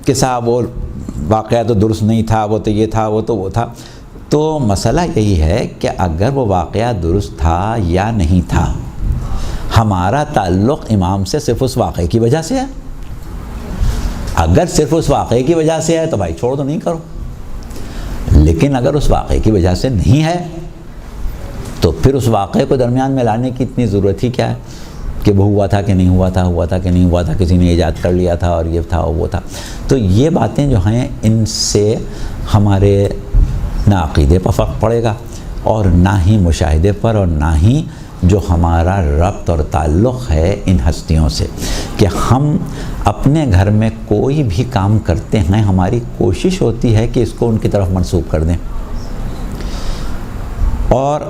کہ صاحب وہ واقعہ تو درست نہیں تھا، وہ تو یہ تھا، وہ تو وہ تھا، تو مسئلہ یہی ہے کہ اگر وہ واقعہ درست تھا یا نہیں تھا، ہمارا تعلق امام سے صرف اس واقعے کی وجہ سے ہے۔ اگر صرف اس واقعے کی وجہ سے ہے تو بھائی چھوڑ دو، نہیں کرو، لیکن اگر اس واقعے کی وجہ سے نہیں ہے تو پھر اس واقعے کو درمیان میں لانے کی اتنی ضرورت ہی کیا ہے کہ وہ ہوا تھا کہ نہیں ہوا تھا، ہوا تھا کہ نہیں ہوا تھا، کسی نے ایجاد کر لیا تھا اور یہ تھا اور وہ تھا۔ تو یہ باتیں جو ہیں ان سے ہمارے نہ عقیدے پر فرق پڑے گا اور نہ ہی مشاہدے پر، اور نہ ہی جو ہمارا ربط اور تعلق ہے ان ہستیوں سے، کہ ہم اپنے گھر میں کوئی بھی کام کرتے ہیں ہماری کوشش ہوتی ہے کہ اس کو ان کی طرف منسوب کر دیں، اور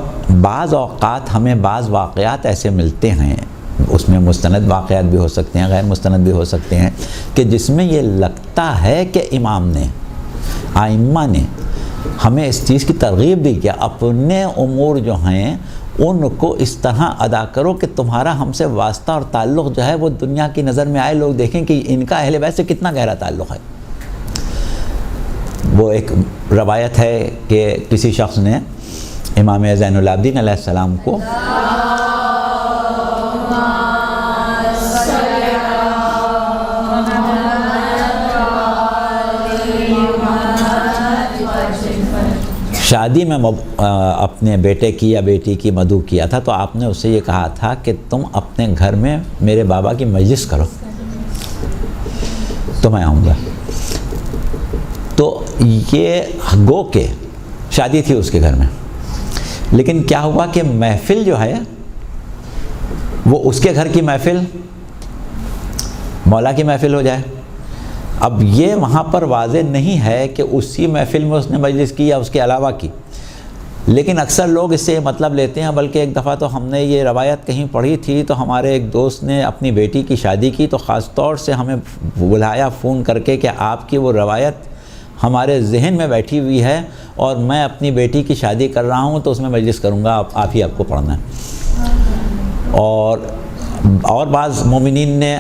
بعض اوقات ہمیں بعض واقعات ایسے ملتے ہیں، اس میں مستند واقعات بھی ہو سکتے ہیں، غیر مستند بھی ہو سکتے ہیں، کہ جس میں یہ لگتا ہے کہ امام نے، آئمہ نے ہمیں اس چیز کی ترغیب دی کہ اپنے امور جو ہیں ان کو اس طرح ادا کرو کہ تمہارا ہم سے واسطہ اور تعلق جو ہے وہ دنیا کی نظر میں آئے، لوگ دیکھیں کہ ان کا اہل بیت سے کتنا گہرا تعلق ہے۔ وہ ایک روایت ہے کہ کسی شخص نے امام زین العابدین علیہ السلام کو شادی میں اپنے بیٹے کی یا بیٹی کی مدعو کیا تھا، تو آپ نے اس سے یہ کہا تھا کہ تم اپنے گھر میں میرے بابا کی مجلس کرو تو میں آؤں گا۔ تو یہ گو کہ شادی تھی اس کے گھر میں، لیکن کیا ہوا کہ محفل جو ہے وہ اس کے گھر کی محفل مولا کی محفل ہو جائے۔ اب یہ وہاں پر واضح نہیں ہے کہ اسی محفل میں اس نے مجلس کی یا اس کے علاوہ کی، لیکن اکثر لوگ اس سے مطلب لیتے ہیں۔ بلکہ ایک دفعہ تو ہم نے یہ روایت کہیں پڑھی تھی، تو ہمارے ایک دوست نے اپنی بیٹی کی شادی کی تو خاص طور سے ہمیں بلایا فون کر کے کہ آپ کی وہ روایت ہمارے ذہن میں بیٹھی ہوئی ہے اور میں اپنی بیٹی کی شادی کر رہا ہوں تو اس میں مجلس کروں گا، آپ ہی آپ کو پڑھنا ہے۔ اور بعض مومنین نے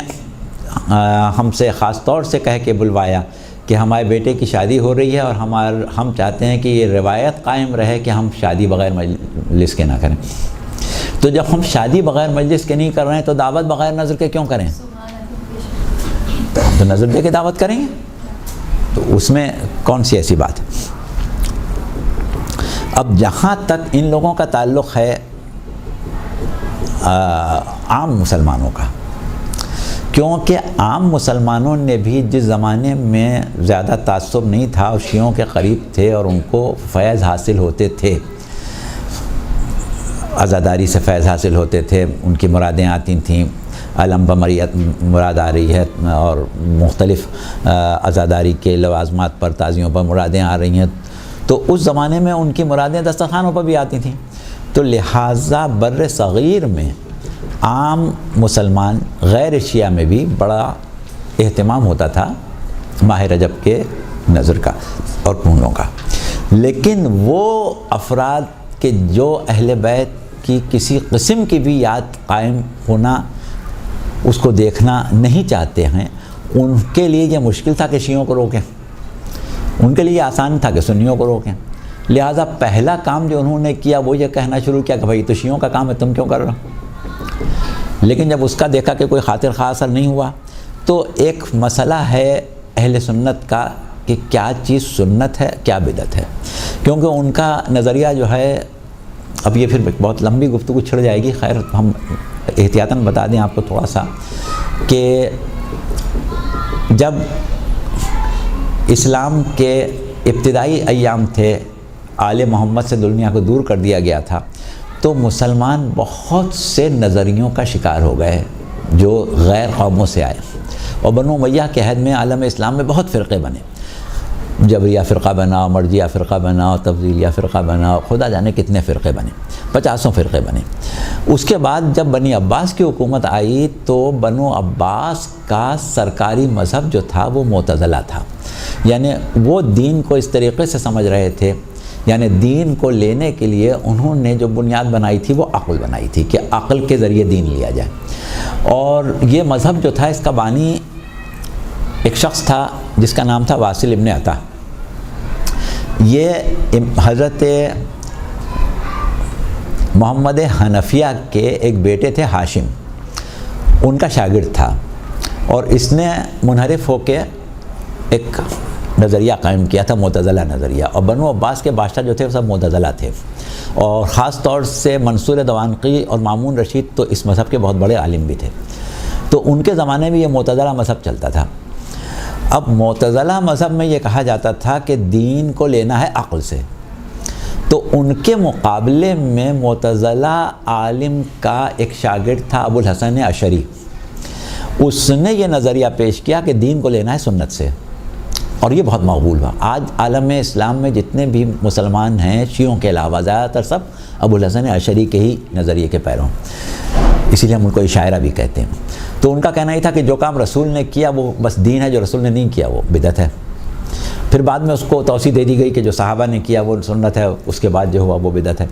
ہم سے خاص طور سے کہہ کے بلوایا کہ ہمارے بیٹے کی شادی ہو رہی ہے اور ہم چاہتے ہیں کہ یہ روایت قائم رہے کہ ہم شادی بغیر مجلس کے نہ کریں۔ تو جب ہم شادی بغیر مجلس کے نہیں کر رہے ہیں تو دعوت بغیر نظر کے کیوں کریں؟ تو نظر دے کے دعوت کریں گے، تو اس میں کون سی ایسی بات ہے؟ اب جہاں تک ان لوگوں کا تعلق ہے عام مسلمانوں کا، کیونکہ عام مسلمانوں نے بھی جس زمانے میں زیادہ تعصب نہیں تھا اور شیعوں کے قریب تھے اور ان کو فیض حاصل ہوتے تھے، عزاداری سے فیض حاصل ہوتے تھے، ان کی مرادیں آتی تھیں، علم بمریت مراد آ رہی ہے اور مختلف عزاداری کے لوازمات پر تعزیوں پر مرادیں آ رہی ہیں، تو اس زمانے میں ان کی مرادیں دسترخوانوں پر بھی آتی تھیں۔ تو لہٰذا بر صغیر میں عام مسلمان غیر شیعہ میں بھی بڑا اہتمام ہوتا تھا ماہ رجب کے نظر کا اور پھولوں کا، لیکن وہ افراد کہ جو اہل بیت کی کسی قسم کی بھی یاد قائم ہونا اس کو دیکھنا نہیں چاہتے ہیں، ان کے لیے یہ مشکل تھا کہ شیعوں کو روکیں، ان کے لیے آسان تھا کہ سنیوں کو روکیں۔ لہٰذا پہلا کام جو انہوں نے کیا وہ یہ کہنا شروع کیا کہ بھائی تو شیعوں کا کام ہے، تم کیوں کر رہے ہو؟ لیکن جب اس کا دیکھا کہ کوئی خاطر خواہ اثر نہیں ہوا، تو ایک مسئلہ ہے اہل سنت کا کہ کیا چیز سنت ہے کیا بدعت ہے، کیونکہ ان کا نظریہ جو ہے، اب یہ پھر بہت لمبی گفتگو چھڑ جائے گی، خیر ہم احتیاطاً بتا دیں آپ کو تھوڑا سا کہ جب اسلام کے ابتدائی ایام تھے، آل محمد سے دنیا کو دور کر دیا گیا تھا، تو مسلمان بہت سے نظریوں کا شکار ہو گئے جو غیر قوموں سے آئے، اور بنو امیہ کے عہد میں عالم اسلام میں بہت فرقے بنے، جبریہ فرقہ بنا، مرجیہ فرقہ بنا، تفضیلیہ فرقہ بنا، خدا جانے کتنے فرقے بنے، 50 فرقے بنے۔ اس کے بعد جب بنی عباس کی حکومت آئی تو بنو عباس کا سرکاری مذہب جو تھا وہ معتزلہ تھا، یعنی وہ دین کو اس طریقے سے سمجھ رہے تھے، یعنی دین کو لینے کے لیے انہوں نے جو بنیاد بنائی تھی وہ عقل بنائی تھی کہ عقل کے ذریعے دین لیا جائے، اور یہ مذہب جو تھا اس کا بانی ایک شخص تھا جس کا نام تھا واصل ابن عطا۔ یہ حضرت محمد حنفیہ کے ایک بیٹے تھے ہاشم، ان کا شاگرد تھا، اور اس نے منحرف ہو کے ایک نظریہ قائم کیا تھا، معتزلہ نظریہ، اور بنو عباس کے بادشاہ جو تھے وہ سب معتزلہ تھے، اور خاص طور سے منصور دوانقی اور مامون رشید تو اس مذہب کے بہت بڑے عالم بھی تھے، تو ان کے زمانے میں یہ معتزلہ مذہب چلتا تھا۔ اب معتزلہ مذہب میں یہ کہا جاتا تھا کہ دین کو لینا ہے عقل سے، تو ان کے مقابلے میں معتزلہ عالم کا ایک شاگرد تھا ابو الحسن اشعری، اس نے یہ نظریہ پیش کیا کہ دین کو لینا ہے سنت سے، اور یہ بہت مقبول ہوا۔ آج عالم اسلام میں جتنے بھی مسلمان ہیں شیعوں کے علاوہ زیادہ تر سب ابو الحسن اشعری کے ہی نظریے کے پیروں، اسی لیے ہم ان کو اشاعرہ بھی کہتے ہیں۔ تو ان کا کہنا یہ تھا کہ جو کام رسول نے کیا وہ بس دین ہے، جو رسول نے نہیں کیا وہ بدعت ہے۔ پھر بعد میں اس کو توسیع دے دی گئی کہ جو صحابہ نے کیا وہ سنت ہے، اس کے بعد جو ہوا وہ بدعت ہے۔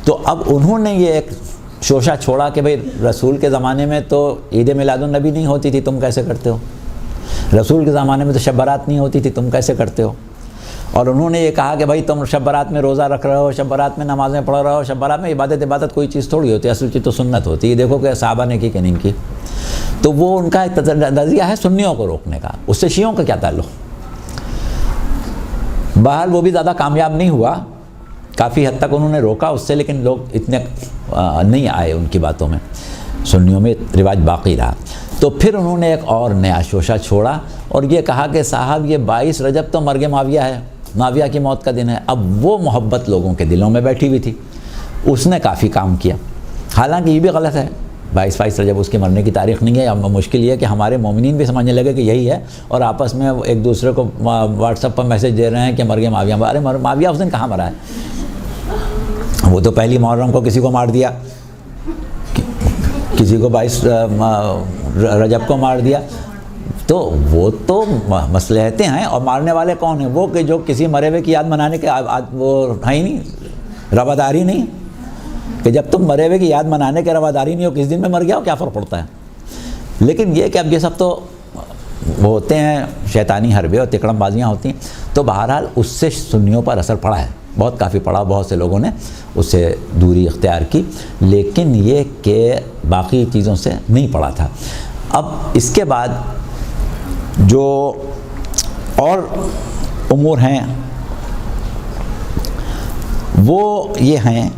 تو اب انہوں نے یہ ایک شوشہ چھوڑا کہ بھئی رسول کے زمانے میں تو عید میلاد النبی نہیں ہوتی تھی، تم کیسے کرتے ہو؟ رسول کے زمانے میں تو شب برات نہیں ہوتی تھی، تم کیسے کرتے ہو؟ اور انہوں نے یہ کہا کہ بھائی تم شب برات میں روزہ رکھ رہے ہو، شب برات میں نمازیں پڑھ رہے ہو، شب برات میں عبادت کوئی چیز تھوڑی ہوتی ہے، اصل چیز تو سنت ہوتی ہے، دیکھو کہ صحابہ نے کی کہ نہیں کی۔ تو وہ ان کا ایک نظریہ ہے سنیوں کو روکنے کا، اس سے شیعوں کا کیا تعلق؟ بہرحال وہ بھی زیادہ کامیاب نہیں ہوا، کافی حد تک انہوں نے روکا اس سے، لیکن لوگ اتنے نہیں آئے ان کی باتوں میں، سنیوں میں رواج باقی رہا۔ تو پھر انہوں نے ایک اور نیا شوشہ چھوڑا اور یہ کہا کہ صاحب یہ 22 رجب تو مرگ معاویہ ہے، معاویہ کی موت کا دن ہے۔ اب وہ محبت لوگوں کے دلوں میں بیٹھی ہوئی تھی، اس نے کافی کام کیا، حالانکہ یہ بھی غلط ہے، 22 رجب اس کے مرنے کی تاریخ نہیں ہے۔ اب مشکل یہ ہے کہ ہمارے مومنین بھی سمجھنے لگے کہ یہی ہے، اور آپس میں ایک دوسرے کو واٹس ایپ پر میسج دے رہے ہیں کہ مرگ معاویہ۔ ارے معاویہ اس دن کہاں مرا ہے؟ وہ تو پہلی محرم کو کسی کو مار دیا، کسی کو 22 رجب کو مار دیا، تو وہ تو مصلحتیں ہیں، اور مارنے والے کون ہیں؟ وہ کہ جو کسی مرے ہوئے کی یاد منانے کے وہ ہے ہی نہیں، رواداری نہیں، کہ جب تم مرے ہوئے کی یاد منانے کے رواداری نہیں ہو، کس دن میں مر گیا ہو، کیا فرق پڑتا ہے؟ لیکن یہ کہ اب یہ سب تو وہ ہوتے ہیں شیطانی حربے اور تکڑم بازیاں ہوتی ہیں۔ تو بہرحال اس سے سنیوں پر اثر پڑا ہے، بہت کافی پڑا، بہت سے لوگوں نے اس سے دوری اختیار کی، لیکن یہ کہ باقی چیزوں سے نہیں پڑا تھا۔ اب اس کے بعد جو اور امور ہیں وہ یہ ہیں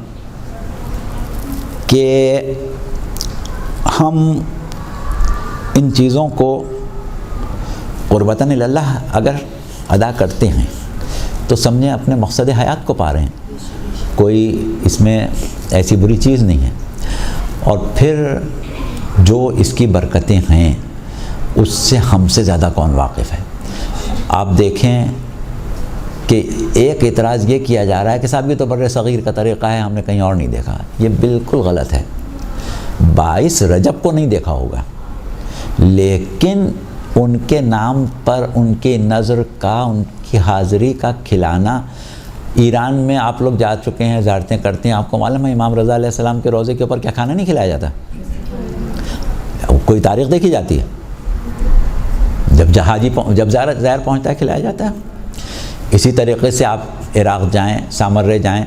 کہ ہم ان چیزوں کو قربتاً اللہ اگر ادا کرتے ہیں تو سمجھیں اپنے مقصد حیات کو پا رہے ہیں، کوئی اس میں ایسی بری چیز نہیں ہے۔ اور پھر جو اس کی برکتیں ہیں اس سے ہم سے زیادہ کون واقف ہے؟ آپ دیکھیں کہ ایک اعتراض یہ کیا جا رہا ہے کہ صاحب یہ تو بر صغیر کا طریقہ ہے، ہم نے کہیں اور نہیں دیکھا۔ یہ بالکل غلط ہے۔ 22 رجب کو نہیں دیکھا ہوگا، لیکن ان کے نام پر ان کی نظر کا، ان کی حاضری کا کھلانا، ایران میں آپ لوگ جا چکے ہیں، زیارتیں کرتے ہیں، آپ کو معلوم ہے امام رضا علیہ السلام کے روضے کے اوپر کیا کھانا نہیں کھلایا جاتا؟ کوئی تاریخ دیکھی جاتی ہے؟ جب زائر پہنچتا ہے کھلایا جاتا ہے۔ اسی طریقے سے آپ عراق جائیں، سامرے جائیں،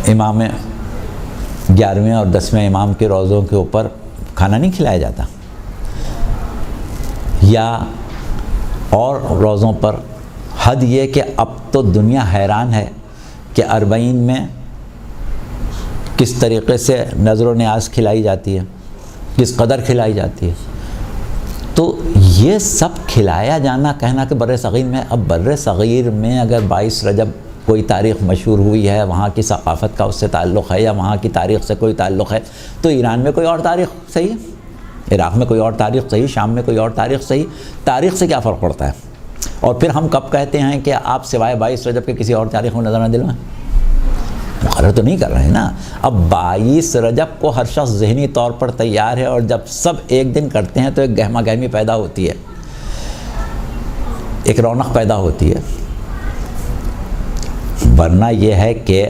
امام 11ویں اور 10ویں امام کے روضوں کے اوپر کھانا نہیں کھلایا جاتا، یا اور روضوں پر۔ حد یہ کہ اب تو دنیا حیران ہے کہ 40 میں کس طریقے سے نظر و نیاز کھلائی جاتی ہے، کس قدر کھلائی جاتی ہے۔ تو یہ سب کھلایا جانا، کہنا کہ بر صغیر میں، اب بر صغیر میں اگر 22 رجب کوئی تاریخ مشہور ہوئی ہے، وہاں کی ثقافت کا اس سے تعلق ہے، یا وہاں کی تاریخ سے کوئی تعلق ہے، تو ایران میں کوئی اور تاریخ صحیح ہے، عراق میں کوئی اور تاریخ صحیح، شام میں کوئی اور تاریخ صحیح، تاریخ سے کیا فرق پڑتا ہے؟ اور پھر ہم کب کہتے ہیں کہ آپ سوائے 22 رجب کے کسی اور تاریخ میں نظر نہ دلوائیں؟ مقرر تو نہیں کر رہے ہیں نا۔ اب 22 رجب کو ہر شخص ذہنی طور پر تیار ہے، اور جب سب ایک دن کرتے ہیں تو ایک گہما گہمی پیدا ہوتی ہے، ایک رونق پیدا ہوتی ہے۔ ورنہ یہ ہے کہ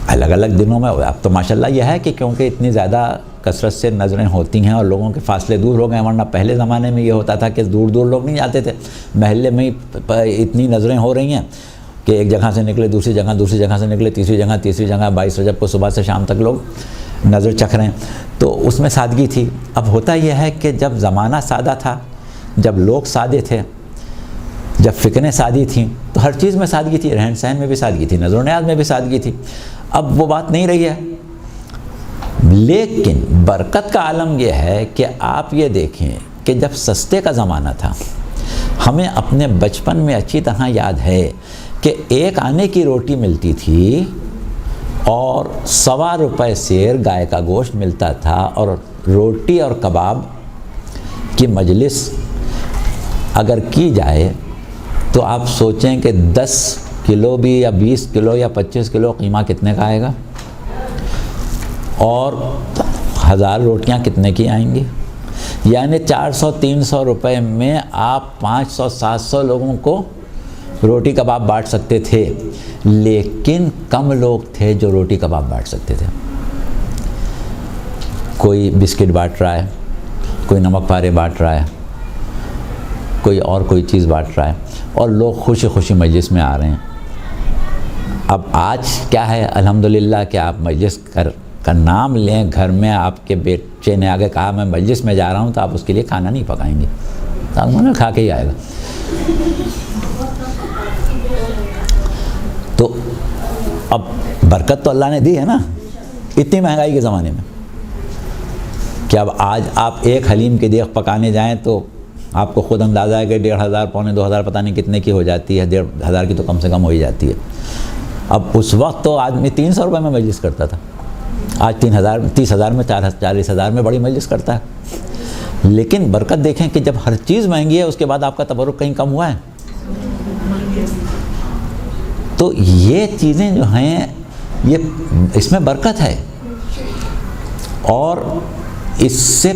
الگ الگ دنوں میں، اب تو ماشاءاللہ یہ ہے کہ کیونکہ اتنی زیادہ کثرت سے نظریں ہوتی ہیں اور لوگوں کے فاصلے دور ہو گئے، ورنہ پہلے زمانے میں یہ ہوتا تھا کہ دور دور لوگ نہیں جاتے تھے، محلے میں ہی اتنی نظریں ہو رہی ہیں کہ ایک جگہ سے نکلے دوسری جگہ، دوسری جگہ سے نکلے تیسری جگہ 22 رجب کو صبح سے شام تک لوگ نظر چکھ رہے ہیں، تو اس میں سادگی تھی۔ اب ہوتا یہ ہے کہ جب زمانہ سادہ تھا، جب لوگ سادے تھے، جب فکریں سادی تھیں، تو ہر چیز میں سادگی تھی، رہن سہن میں بھی سادگی تھی، نظر و نیاز میں بھی سادگی تھی۔ اب وہ بات نہیں رہی ہے۔ لیکن برکت کا عالم یہ ہے کہ آپ یہ دیکھیں کہ جب سستے کا زمانہ تھا، ہمیں اپنے بچپن میں اچھی طرح یاد ہے کہ 1 آنے کی روٹی ملتی تھی اور 1.25 روپے سیر گائے کا گوشت ملتا تھا، اور روٹی اور کباب کی مجلس اگر کی جائے تو آپ سوچیں کہ 10 کلو بھی یا 20 کلو یا 25 کلو قیمہ کتنے کا آئے گا، اور 1000 روٹیاں کتنے کی آئیں گی؟ یعنی 400-300 روپے میں آپ 500-700 لوگوں کو روٹی کباب بانٹ سکتے تھے، لیکن کم لوگ تھے جو روٹی کباب بانٹ سکتے تھے۔ کوئی بسکٹ بانٹ رہا ہے، کوئی نمک پارے بانٹ رہا ہے، کوئی اور کوئی چیز بانٹ رہا ہے، اور لوگ خوشی خوشی مجلس میں آ رہے ہیں۔ اب آج کیا ہے الحمدللہ کہ آپ مجلس کا نام لیں، گھر میں آپ کے بچے نے آگے کہا میں مجلس میں جا رہا ہوں، تو آپ اس کے لیے کھانا نہیں پکائیں گے، تو انہوں نے کھا کے ہی آئے گا۔ تو اب برکت تو اللہ نے دی ہے نا، اتنی مہنگائی کے زمانے میں کہ اب آج آپ ایک حلیم کی دیگ پکانے جائیں تو آپ کو خود اندازہ ہے کہ 1500 پونے 2000 پتہ نہیں کتنے کی ہو جاتی ہے، 1500 کی تو کم سے کم ہو ہی جاتی ہے۔ اب اس وقت تو آدمی 300 روپے میں مجلس کرتا تھا، آج 30,000 میں 40,000 میں بڑی مجلس کرتا ہے۔ لیکن برکت دیکھیں کہ جب ہر چیز مہنگی ہے اس کے بعد آپ کا تبرک کہیں کم ہوا ہے؟ تو یہ چیزیں جو ہیں یہ اس میں برکت ہے، اور اس سے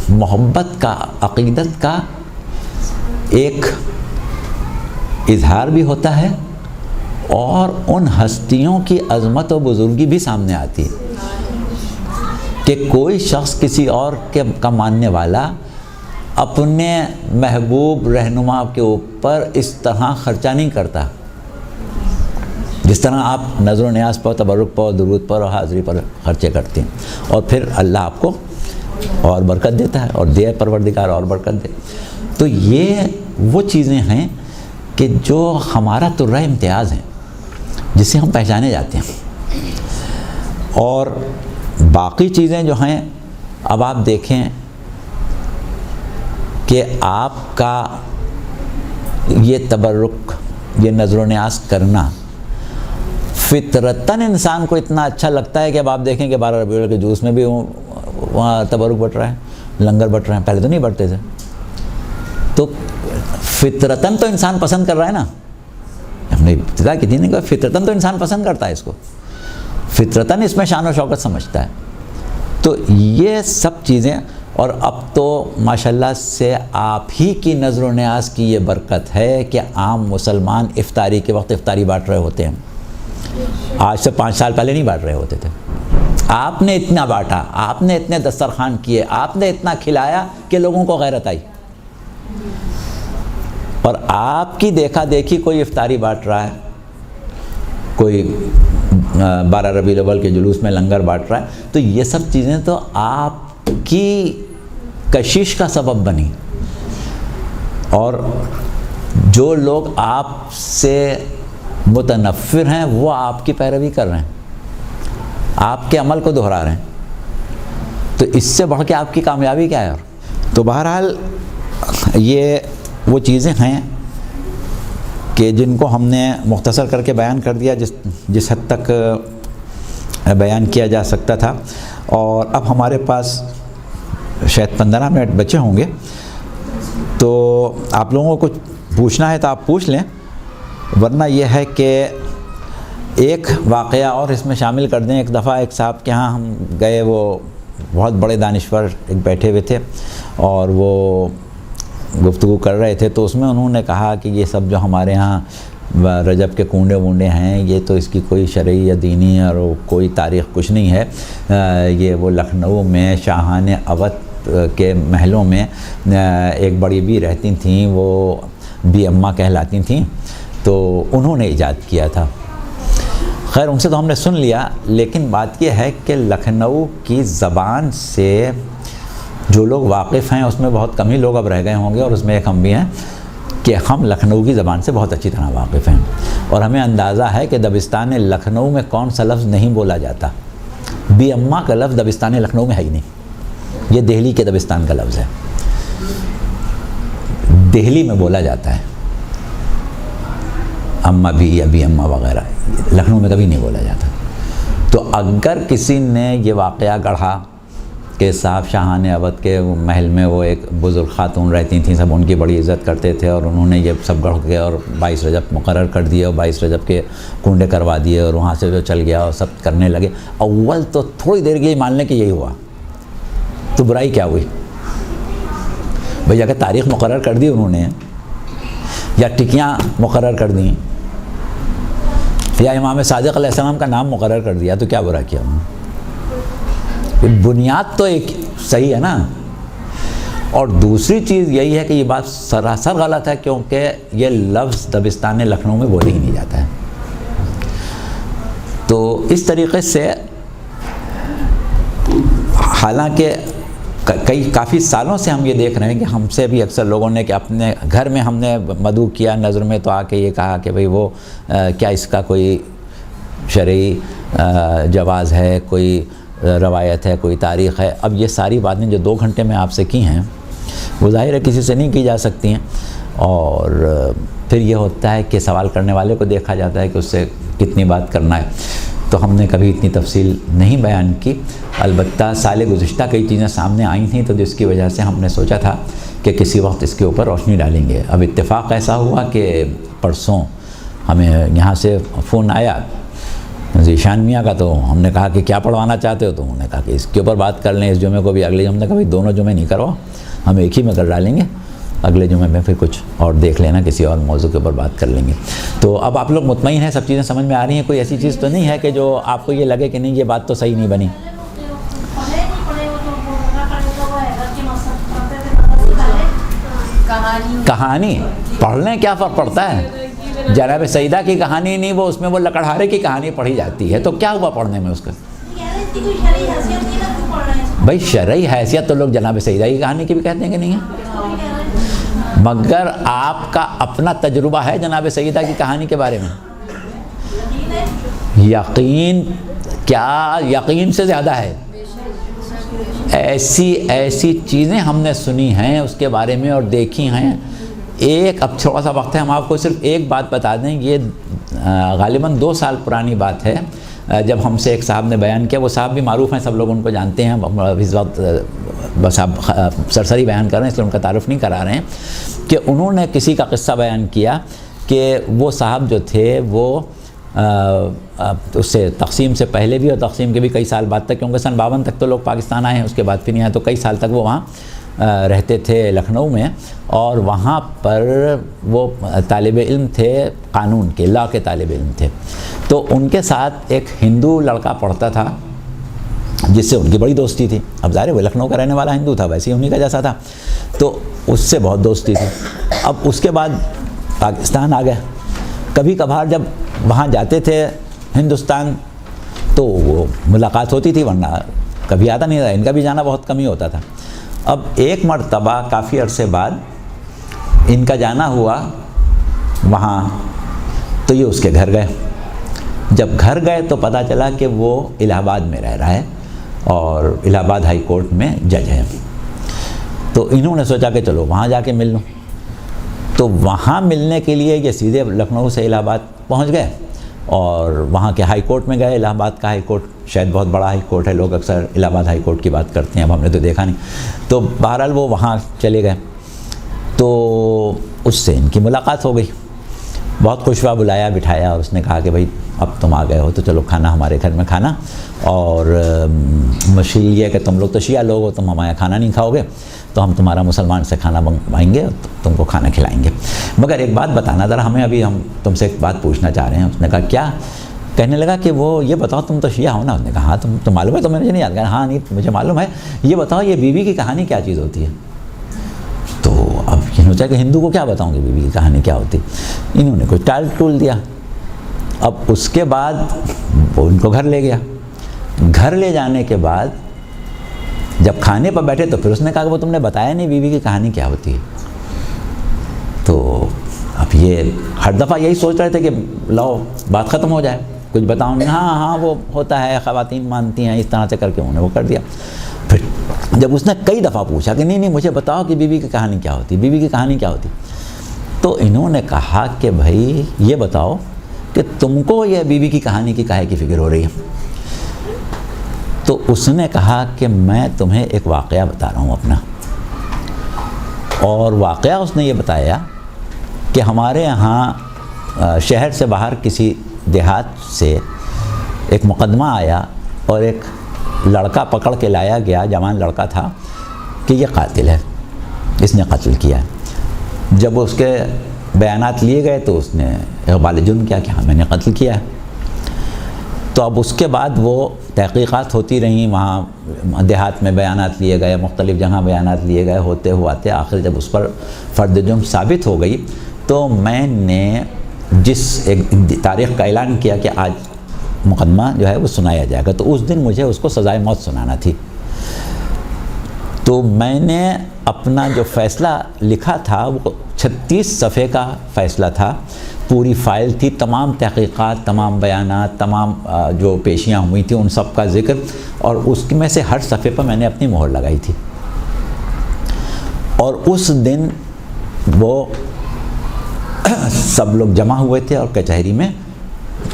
محبت کا، عقیدت کا ایک اظہار بھی ہوتا ہے، اور ان ہستیوں کی عظمت و بزرگی بھی سامنے آتی ہے کہ کوئی شخص کسی اور کا ماننے والا اپنے محبوب رہنما کے اوپر اس طرح خرچہ نہیں کرتا جس طرح آپ نظر و نیاز پر، تبرک پر، درود پر اور حاضری پر خرچے کرتے ہیں، اور پھر اللہ آپ کو اور برکت دیتا ہے، اور دے پروردگار اور برکت دے۔ تو یہ وہ چیزیں ہیں کہ جو ہمارا ترہ امتیاز ہیں، جس سے ہم پہچانے جاتے ہیں۔ اور باقی چیزیں جو ہیں، اب آپ دیکھیں کہ آپ کا یہ تبرک، یہ نظر و نیاز کرنا فطرتاً انسان کو اتنا اچھا لگتا ہے کہ اب آپ دیکھیں کہ 12 ربیع الاول کے جلوس میں بھی وہاں تبرک بٹ رہا ہے، لنگر بٹ رہے ہیں، پہلے تو نہیں بٹتے تھے۔ تو فطرتاً تو انسان پسند کر رہا ہے نا، ہم نے ابتدا کی تھی نہیں کہ فطرتاً تو انسان پسند کرتا ہے اس کو، فطرتاً اس میں شان و شوکت سمجھتا ہے۔ تو یہ سب چیزیں، اور اب تو ماشاءاللہ سے آپ ہی کی نظر و نیاز کی یہ برکت ہے کہ عام مسلمان افطاری کے وقت افطاری بانٹ رہے ہوتے ہیں، آج سے 5 سال پہلے نہیں بانٹ رہے ہوتے تھے۔ آپ نے اتنا بانٹا، آپ نے اتنے دسترخوان کیے، آپ نے اتنا کھلایا کہ لوگوں کو غیرت آئی، اور آپ کی دیکھا دیکھی کوئی افطاری بانٹ رہا ہے، کوئی 12 ربیع الاول کے جلوس میں لنگر بانٹ رہا ہے، تو یہ سب چیزیں تو آپ کی کشش کا سبب بنی، اور جو لوگ آپ سے متنفر ہیں وہ آپ کی پیروی کر رہے ہیں، آپ کے عمل کو دہرا رہے ہیں، تو اس سے بڑھ کے آپ کی کامیابی کیا ہے؟ اور تو بہرحال یہ وہ چیزیں ہیں کہ جن کو ہم نے مختصر کر کے بیان کر دیا جس حد تک بیان کیا جا سکتا تھا، اور اب ہمارے پاس شاید 15 منٹ بچے ہوں گے، تو آپ لوگوں کو پوچھنا ہے تو آپ پوچھ لیں، ورنہ یہ ہے کہ ایک واقعہ اور اس میں شامل کر دیں۔ ایک دفعہ ایک صاحب کے ہاں ہم گئے، وہ بہت بڑے دانشور ایک بیٹھے ہوئے تھے اور وہ گفتگو کر رہے تھے، تو اس میں انہوں نے کہا کہ یہ سب جو ہمارے ہاں رجب کے کنڈے وونڈے ہیں، یہ تو اس کی کوئی شرعی یا دینی اور کوئی تاریخ کچھ نہیں ہے۔ یہ وہ لکھنؤ میں شاہان اودھ کے محلوں میں ایک بڑی بی رہتی تھیں، وہ بی اماں کہلاتی تھیں، تو انہوں نے ایجاد کیا تھا۔ خیر ان سے تو ہم نے سن لیا، لیکن بات یہ ہے کہ لکھنؤ کی زبان سے جو لوگ واقف ہیں اس میں بہت کم ہی لوگ اب رہ گئے ہوں گے، اور اس میں ایک ہم بھی ہیں کہ ہم لکھنؤ کی زبان سے بہت اچھی طرح واقف ہیں، اور ہمیں اندازہ ہے کہ دبستان لکھنؤ میں کون سا لفظ نہیں بولا جاتا۔ بی اماں کا لفظ دبستان لکھنؤ میں ہے ہی نہیں، یہ دہلی کے دبستان کا لفظ ہے، دہلی میں بولا جاتا ہے، اماں بھی، ابھی اماں وغیرہ لکھنؤ میں کبھی نہیں بولا جاتا۔ تو اگر کسی نے یہ واقعہ گڑھا کہ صاحب شاہان اودھ کے محل میں وہ ایک بزرگ خاتون رہتی تھیں، سب ان کی بڑی عزت کرتے تھے، اور انہوں نے یہ سب گڑھ کے اور 22 رجب مقرر کر دیے اور 22 رجب کے کنڈے کروا دیے، اور وہاں سے جو چل گیا اور سب کرنے لگے، اول تو تھوڑی دیر کے لیے مان لیں کہ یہی ہوا، تو برائی کیا ہوئی بھئی؟ اگر تاریخ مقرر کر دی انہوں نے، یا ٹکیاں مقرر کر دیں، یا امام صادق علیہ السلام کا نام مقرر کر دیا، تو کیا برا کیا انہوں نے؟ بنیاد تو ایک صحیح ہے نا۔ اور دوسری چیز یہی ہے کہ یہ بات سراسر غلط ہے، کیونکہ یہ لفظ دبستان لکھنؤ میں بولے ہی نہیں جاتا ہے۔ تو اس طریقے سے حالانکہ کافی سالوں سے ہم یہ دیکھ رہے ہیں کہ ہم سے بھی اکثر لوگوں نے کہ اپنے گھر میں ہم نے مدعو کیا نظر میں، تو آ کے یہ کہا کہ بھئی وہ کیا اس کا کوئی شرعی جواز ہے، کوئی روایت ہے، کوئی تاریخ ہے؟ اب یہ ساری باتیں جو 2 گھنٹے میں آپ سے کی ہیں وہ ظاہر ہے کسی سے نہیں کی جا سکتی ہیں، اور پھر یہ ہوتا ہے کہ سوال کرنے والے کو دیکھا جاتا ہے کہ اس سے کتنی بات کرنا ہے، تو ہم نے کبھی اتنی تفصیل نہیں بیان کی۔ البتہ سال گزشتہ کئی چیزیں سامنے آئی تھیں، تو جس کی وجہ سے ہم نے سوچا تھا کہ کسی وقت اس کے اوپر روشنی ڈالیں گے۔ اب اتفاق ایسا ہوا کہ پرسوں ہمیں یہاں سے فون آیا ذیشان میاں کا، تو ہم نے کہا کہ کیا پڑھوانا چاہتے ہو؟ تو انہوں نے کہا کہ اس کے اوپر بات کر لیں، اس جمعے کو بھی اگلے جمعے۔ ہم نے کہا بھائی دونوں جمعے نہیں کرو، ہم ایک ہی میں کر ڈالیں گے، اگلے جمعے میں پھر کچھ اور دیکھ لینا، کسی اور موضوع کے اوپر بات کر لیں گے۔ تو اب آپ لوگ مطمئن ہیں، سب چیزیں سمجھ میں آ رہی ہیں؟ کوئی ایسی چیز تو نہیں ہے کہ جو آپ کو یہ لگے کہ نہیں یہ بات تو صحیح نہیں بنی؟ کہانی پڑھ لیں، کیا فرق پڑتا ہے؟ جناب سیدہ کی کہانی نہیں، وہ اس میں وہ لکڑہارے کی کہانی پڑھی جاتی ہے، تو کیا ہوا پڑھنے میں اس کا؟ بھائی شرعی حیثیت تو لوگ جناب سیدہ کی کہانی کی بھی کہتے ہیں کہ نہیں ہے، مگر آپ کا اپنا تجربہ ہے جناب سیدہ کی کہانی کے بارے میں؟ یقین کیا یقین سے زیادہ ہے، ایسی چیزیں ہم نے سنی ہیں اس کے بارے میں اور دیکھی ہیں۔ اب تھوڑا سا وقت ہے، ہم آپ کو صرف ایک بات بتا دیں، یہ غالباً 2 سال پرانی بات ہے، جب ہم سے ایک صاحب نے بیان کیا، وہ صاحب بھی معروف ہیں، سب لوگ ان کو جانتے ہیں، اس وقت بس آپ سرسری بیان کر رہے ہیں اس لیے ان کا تعارف نہیں کرا رہے ہیں، کہ انہوں نے کسی کا قصہ بیان کیا کہ وہ صاحب جو تھے وہ اس سے تقسیم سے پہلے بھی اور تقسیم کے بھی کئی سال بعد تک، کیونکہ سن 52 تک تو لوگ پاکستان آئے ہیں، اس کے بعد پھر نہیں آئے، تو کئی سال تک وہ وہاں رہتے تھے لکھنؤ میں، اور وہاں پر وہ طالب علم تھے قانون کے، لا کے طالب علم تھے۔ تو ان کے ساتھ ایک ہندو لڑکا پڑھتا تھا جس سے ان کی بڑی دوستی تھی، اب ظاہر ہے وہ لکھنؤ کا رہنے والا ہندو تھا، ویسے ہی انہی کا جیسا تھا، تو اس سے بہت دوستی تھی۔ اب اس کے بعد پاکستان آ گئے، کبھی کبھار جب وہاں جاتے تھے ہندوستان تو وہ ملاقات ہوتی تھی، ورنہ کبھی آتا نہیں تھا، ان کا بھی جانا بہت کم ہی ہوتا تھا۔ اب ایک مرتبہ کافی عرصے بعد ان کا جانا ہوا وہاں، تو یہ اس کے گھر گئے۔ جب گھر گئے تو پتہ چلا کہ وہ الہ آباد میں رہ رہا ہے اور الہ آباد ہائی کورٹ میں جج ہے، تو انہوں نے سوچا کہ چلو وہاں جا کے مل لوں، تو وہاں ملنے کے لیے یہ سیدھے لکھنؤ سے الہ آباد پہنچ گئے اور وہاں کے ہائی کورٹ میں گئے۔ الہ آباد کا ہائی کورٹ شاید بہت بڑا ہائی کورٹ ہے، لوگ اکثر الہ آباد ہائی کورٹ کی بات کرتے ہیں، اب ہم نے تو دیکھا نہیں، تو بہرحال وہ وہاں چلے گئے، تو اس سے ان کی ملاقات ہو گئی، بہت خوشوا بلایا بٹھایا، اور اس نے کہا کہ بھائی اب تم آ گئے ہو تو چلو کھانا ہمارے گھر میں کھانا، اور مشکل یہ ہے کہ تم لوگ تو شیعہ لوگ ہو، تم ہمارے یہاں کھانا نہیں کھاؤ گے، تو ہم تمہارا مسلمان سے کھانا منگوائیں گے، تم کو کھانا کھلائیں گے، مگر ایک بات بتانا ذرا ہمیں، ابھی ہم تم سے ایک بات پوچھنا چاہ رہے ہیں۔ اس نے کہا کیا؟ کہنے لگا کہ وہ یہ بتاؤ تم تو شیعہ ہو نا؟ اس نے کہا ہاں تم معلوم ہے؟ تو میں نے نہیں یاد کہا ہاں نہیں مجھے معلوم ہے، یہ بتاؤ یہ بیوی کی کہانی کیا چیز ہوتی ہے؟ تو اب یہ سوچا کہ ہندو کو کیا بتاؤں گی بیوی کی کہانی کیا ہوتی، انہوں نے کچھ ٹال ٹول دیا۔ اب اس کے بعد وہ ان کو گھر لے گیا، گھر لے جانے کے بعد جب کھانے پر بیٹھے تو پھر اس نے کہا کہ وہ تم نے بتایا نہیں بیوی کی کہانی کیا ہوتی ہے۔ تو اب یہ ہر دفعہ یہی سوچ رہے تھے کہ لاؤ بات ختم ہو جائے، کچھ بتاؤں نہیں، ہاں ہاں وہ ہوتا ہے خواتین مانتی ہیں، اس طرح سے کر کے انہوں نے وہ کر دیا۔ پھر جب اس نے کئی دفعہ پوچھا کہ نہیں مجھے بتاؤ کہ بیوی کی کہانی کیا ہوتی، بیوی کی کہانی کیا ہوتی، تو انہوں نے کہا کہ بھائی یہ بتاؤ کہ تم کو یہ بیوی کی کہانی کی کاہے کی فکر ہو رہی ہے؟ تو اس نے کہا کہ میں تمہیں ایک واقعہ بتا رہا ہوں اپنا. اور واقعہ اس نے یہ بتایا کہ ہمارے یہاں شہر سے باہر کسی دیہات سے ایک مقدمہ آیا اور ایک لڑکا پکڑ کے لایا گیا، جوان لڑکا تھا، کہ یہ قاتل ہے، اس نے قتل کیا ہے. جب اس کے بیانات لیے گئے تو اس نے اقبال جرم کیا کہ ہاں میں نے قتل کیا ہے. تو اب اس کے بعد وہ تحقیقات ہوتی رہیں، وہاں دیہات میں بیانات لیے گئے، مختلف جگہ بیانات لیے گئے، ہوتے ہوتے آخر جب اس پر فرد جرم ثابت ہو گئی تو میں نے جس ایک تاریخ کا اعلان کیا کہ آج مقدمہ جو ہے وہ سنایا جائے گا، تو اس دن مجھے اس کو سزائے موت سنانا تھی. تو میں نے اپنا جو فیصلہ لکھا تھا وہ 36 صفحے کا فیصلہ تھا، پوری فائل تھی، تمام تحقیقات، تمام بیانات، تمام جو پیشیاں ہوئی تھیں ان سب کا ذکر، اور اس میں سے ہر صفحے پر میں نے اپنی مہر لگائی تھی. اور اس دن وہ سب لوگ جمع ہوئے تھے اور کچہری میں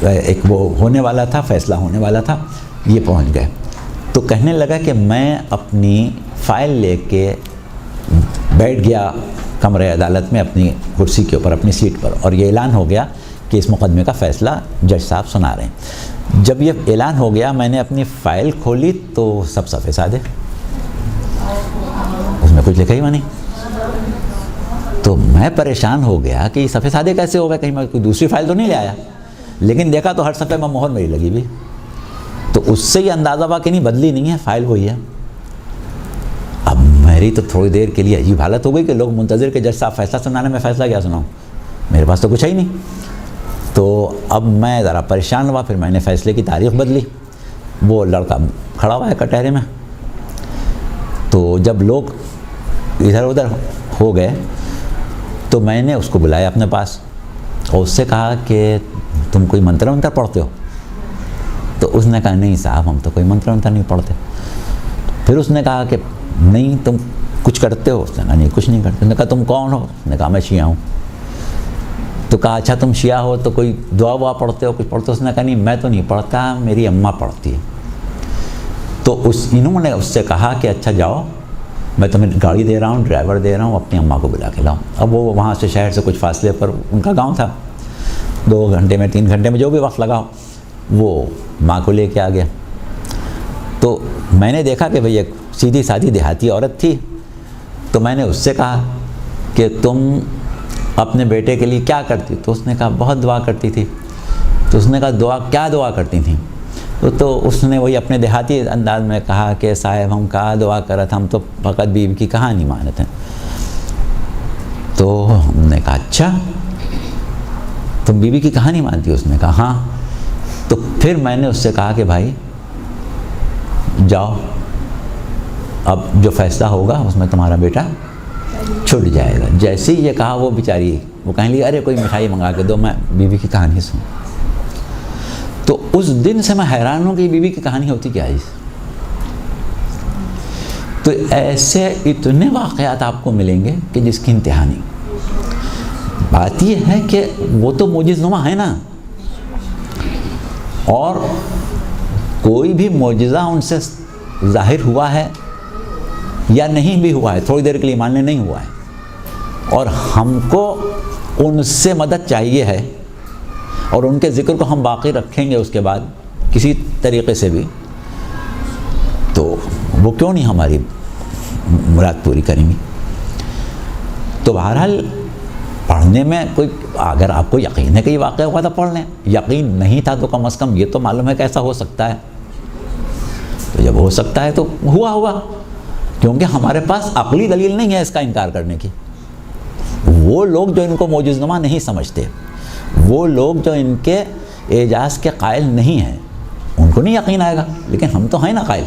ایک وہ ہونے والا تھا، فیصلہ ہونے والا تھا، یہ پہنچ گئے. تو کہنے لگا کہ میں اپنی فائل لے کے بیٹھ گیا کمرہ عدالت میں اپنی کرسی کے اوپر، اپنی سیٹ پر، اور یہ اعلان ہو گیا کہ اس مقدمے کا فیصلہ جج صاحب سنا رہے ہیں. جب یہ اعلان ہو گیا میں نے اپنی فائل کھولی تو سب صفحے سادے، اس میں کچھ لکھا ہی نہیں. تو میں پریشان ہو گیا کہ یہ صفحے سادے کیسے ہو گئے، کہیں میں کوئی دوسری فائل تو نہیں لے آیا. لیکن دیکھا تو ہر صفحے میں مہر میری لگی ہوئی. تو اس سے یہ اندازہ ہوا کہ نہیں بدلی نہیں ہے، فائل وہی ہے. اب میری تو تھوڑی دیر کے لیے عجیب حالت ہو گئی کہ لوگ منتظر کہ جج صاحب فیصلہ سنانے، میں فیصلہ کیا سناؤں، میرے پاس تو کچھ ہے ہی نہیں. تو اب میں ذرا پریشان ہوا. پھر میں نے فیصلے کی تاریخ بدلی. وہ لڑکا کھڑا ہوا ہے کٹہرے میں. تو جب لوگ ادھر ادھر ہو گئے تو میں نے اس کو بلایا اپنے پاس اور اس سے کہا کہ تم کوئی منتر ونتر پڑھتے ہو؟ تو اس نے کہا نہیں صاحب ہم تو کوئی منتر ونتر نہیں پڑھتے. پھر اس نے کہا کہ نہیں تم کچھ کرتے ہو؟ اس نے کہا نہیں کچھ نہیں کرتے. اس نے کہا تم کون ہو؟ اس نے کہا میں شیعہ ہوں. تو کہا اچھا تم شیعہ ہو تو کوئی دعا وعا پڑھتے ہو، کچھ پڑھتے ہو؟ اس نے کہا نہیں میں تو نہیں پڑھتا، میری اماں پڑھتی ہے. تو انہوں نے اس سے کہا کہ اچھا جاؤ میں تمہیں گاڑی دے رہا ہوں، ڈرائیور دے رہا ہوں، اپنی اماں کو بلا کے لاؤ. اب وہ وہاں سے شہر سے کچھ فاصلے پر ان کا گاؤں تھا، 2 گھنٹے میں 3 گھنٹے میں جو بھی وقت لگا وہ ماں کو لے کے آ گیا. تو میں نے دیکھا کہ بھئی ایک سیدھی سادھی دیہاتی عورت تھی. تو میں نے اس سے کہا کہ تم اپنے بیٹے کے لیے کیا کرتی؟ تو اس نے کہا بہت دعا کرتی تھی. تو اس نے کہا کیا دعا کرتی تھیں؟ تو اس نے وہی اپنے دیہاتی انداز میں کہا کہ صاحب ہم کہا دعا کرت، ہم تو فقط بیوی کی کہانی مانتے ہیں. تو ہم نے کہا اچھا تم بیوی کی کہانی مانتی ہو؟ اس نے کہا ہاں. تو پھر میں نے اس سے کہا کہ بھائی جاؤ اب جو فیصلہ ہوگا اس میں تمہارا بیٹا چھٹ جائے گا. جیسے ہی یہ کہا وہ بیچاری وہ کہنے لگی ارے کوئی مٹھائی منگا کے دو میں بیوی کی کہانی سنوں. تو اس دن سے میں حیران ہوں کہ بیوی کی کہانی ہوتی کیا ہے. تو ایسے اتنے واقعات آپ کو ملیں گے کہ جس کی انتہا نہیں. بات یہ ہے کہ وہ تو معجز نما ہے نا، اور کوئی بھی معجزہ ان سے ظاہر ہوا ہے یا نہیں بھی ہوا ہے، تھوڑی دیر کے لیے ماننے نہیں ہوا ہے، اور ہم کو ان سے مدد چاہیے ہے اور ان کے ذکر کو ہم باقی رکھیں گے اس کے بعد کسی طریقے سے بھی، تو وہ کیوں نہیں ہماری مراد پوری کریں گی. تو بہرحال پڑھنے میں کوئی اگر آپ کو یقین ہے کہ یہ واقعہ ہوا تھا پڑھ لیں، یقین نہیں تھا تو کم از کم یہ تو معلوم ہے کہ ایسا ہو سکتا ہے. تو جب ہو سکتا ہے تو ہوا ہوگا، کیونکہ ہمارے پاس عقلی دلیل نہیں ہے اس کا انکار کرنے کی. وہ لوگ جو ان کو معجز نما نہیں سمجھتے، وہ لوگ جو ان کے اعجاز کے قائل نہیں ہیں، ان کو نہیں یقین آئے گا، لیکن ہم تو ہیں نا قائل.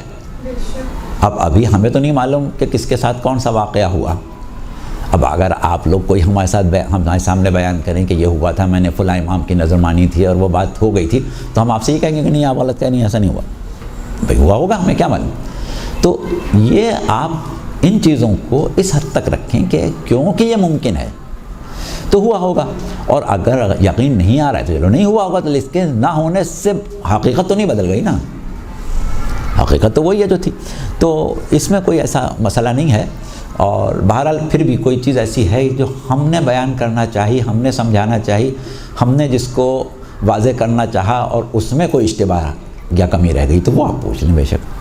اب ابھی ہمیں تو نہیں معلوم کہ کس کے ساتھ کون سا واقعہ ہوا. اب اگر آپ لوگ کوئی ہمارے سامنے بیان کریں کہ یہ ہوا تھا، میں نے فلاں امام کی نظر مانی تھی اور وہ بات ہو گئی تھی، تو ہم آپ سے ہی کہیں گے کہ نہیں آپ غلط کہیں، نہیں ایسا نہیں ہوا. بھائی ہوا ہوگا، ہمیں کیا معلوم. تو یہ آپ ان چیزوں کو اس حد تک رکھیں کہ کیونکہ یہ ممکن ہے تو ہوا ہوگا، اور اگر یقین نہیں آ رہا ہے تو چلو نہیں ہوا ہوگا، تو اس کے نہ ہونے سے حقیقت تو نہیں بدل گئی نا، حقیقت تو وہی ہے جو تھی. تو اس میں کوئی ایسا مسئلہ نہیں ہے. اور بہرحال پھر بھی کوئی چیز ایسی ہے جو ہم نے بیان کرنا چاہی، ہم نے سمجھانا چاہی، ہم نے جس کو واضح کرنا چاہا اور اس میں کوئی اشتباہ یا کمی رہ گئی تو وہ آپ پوچھ لیں بے شک.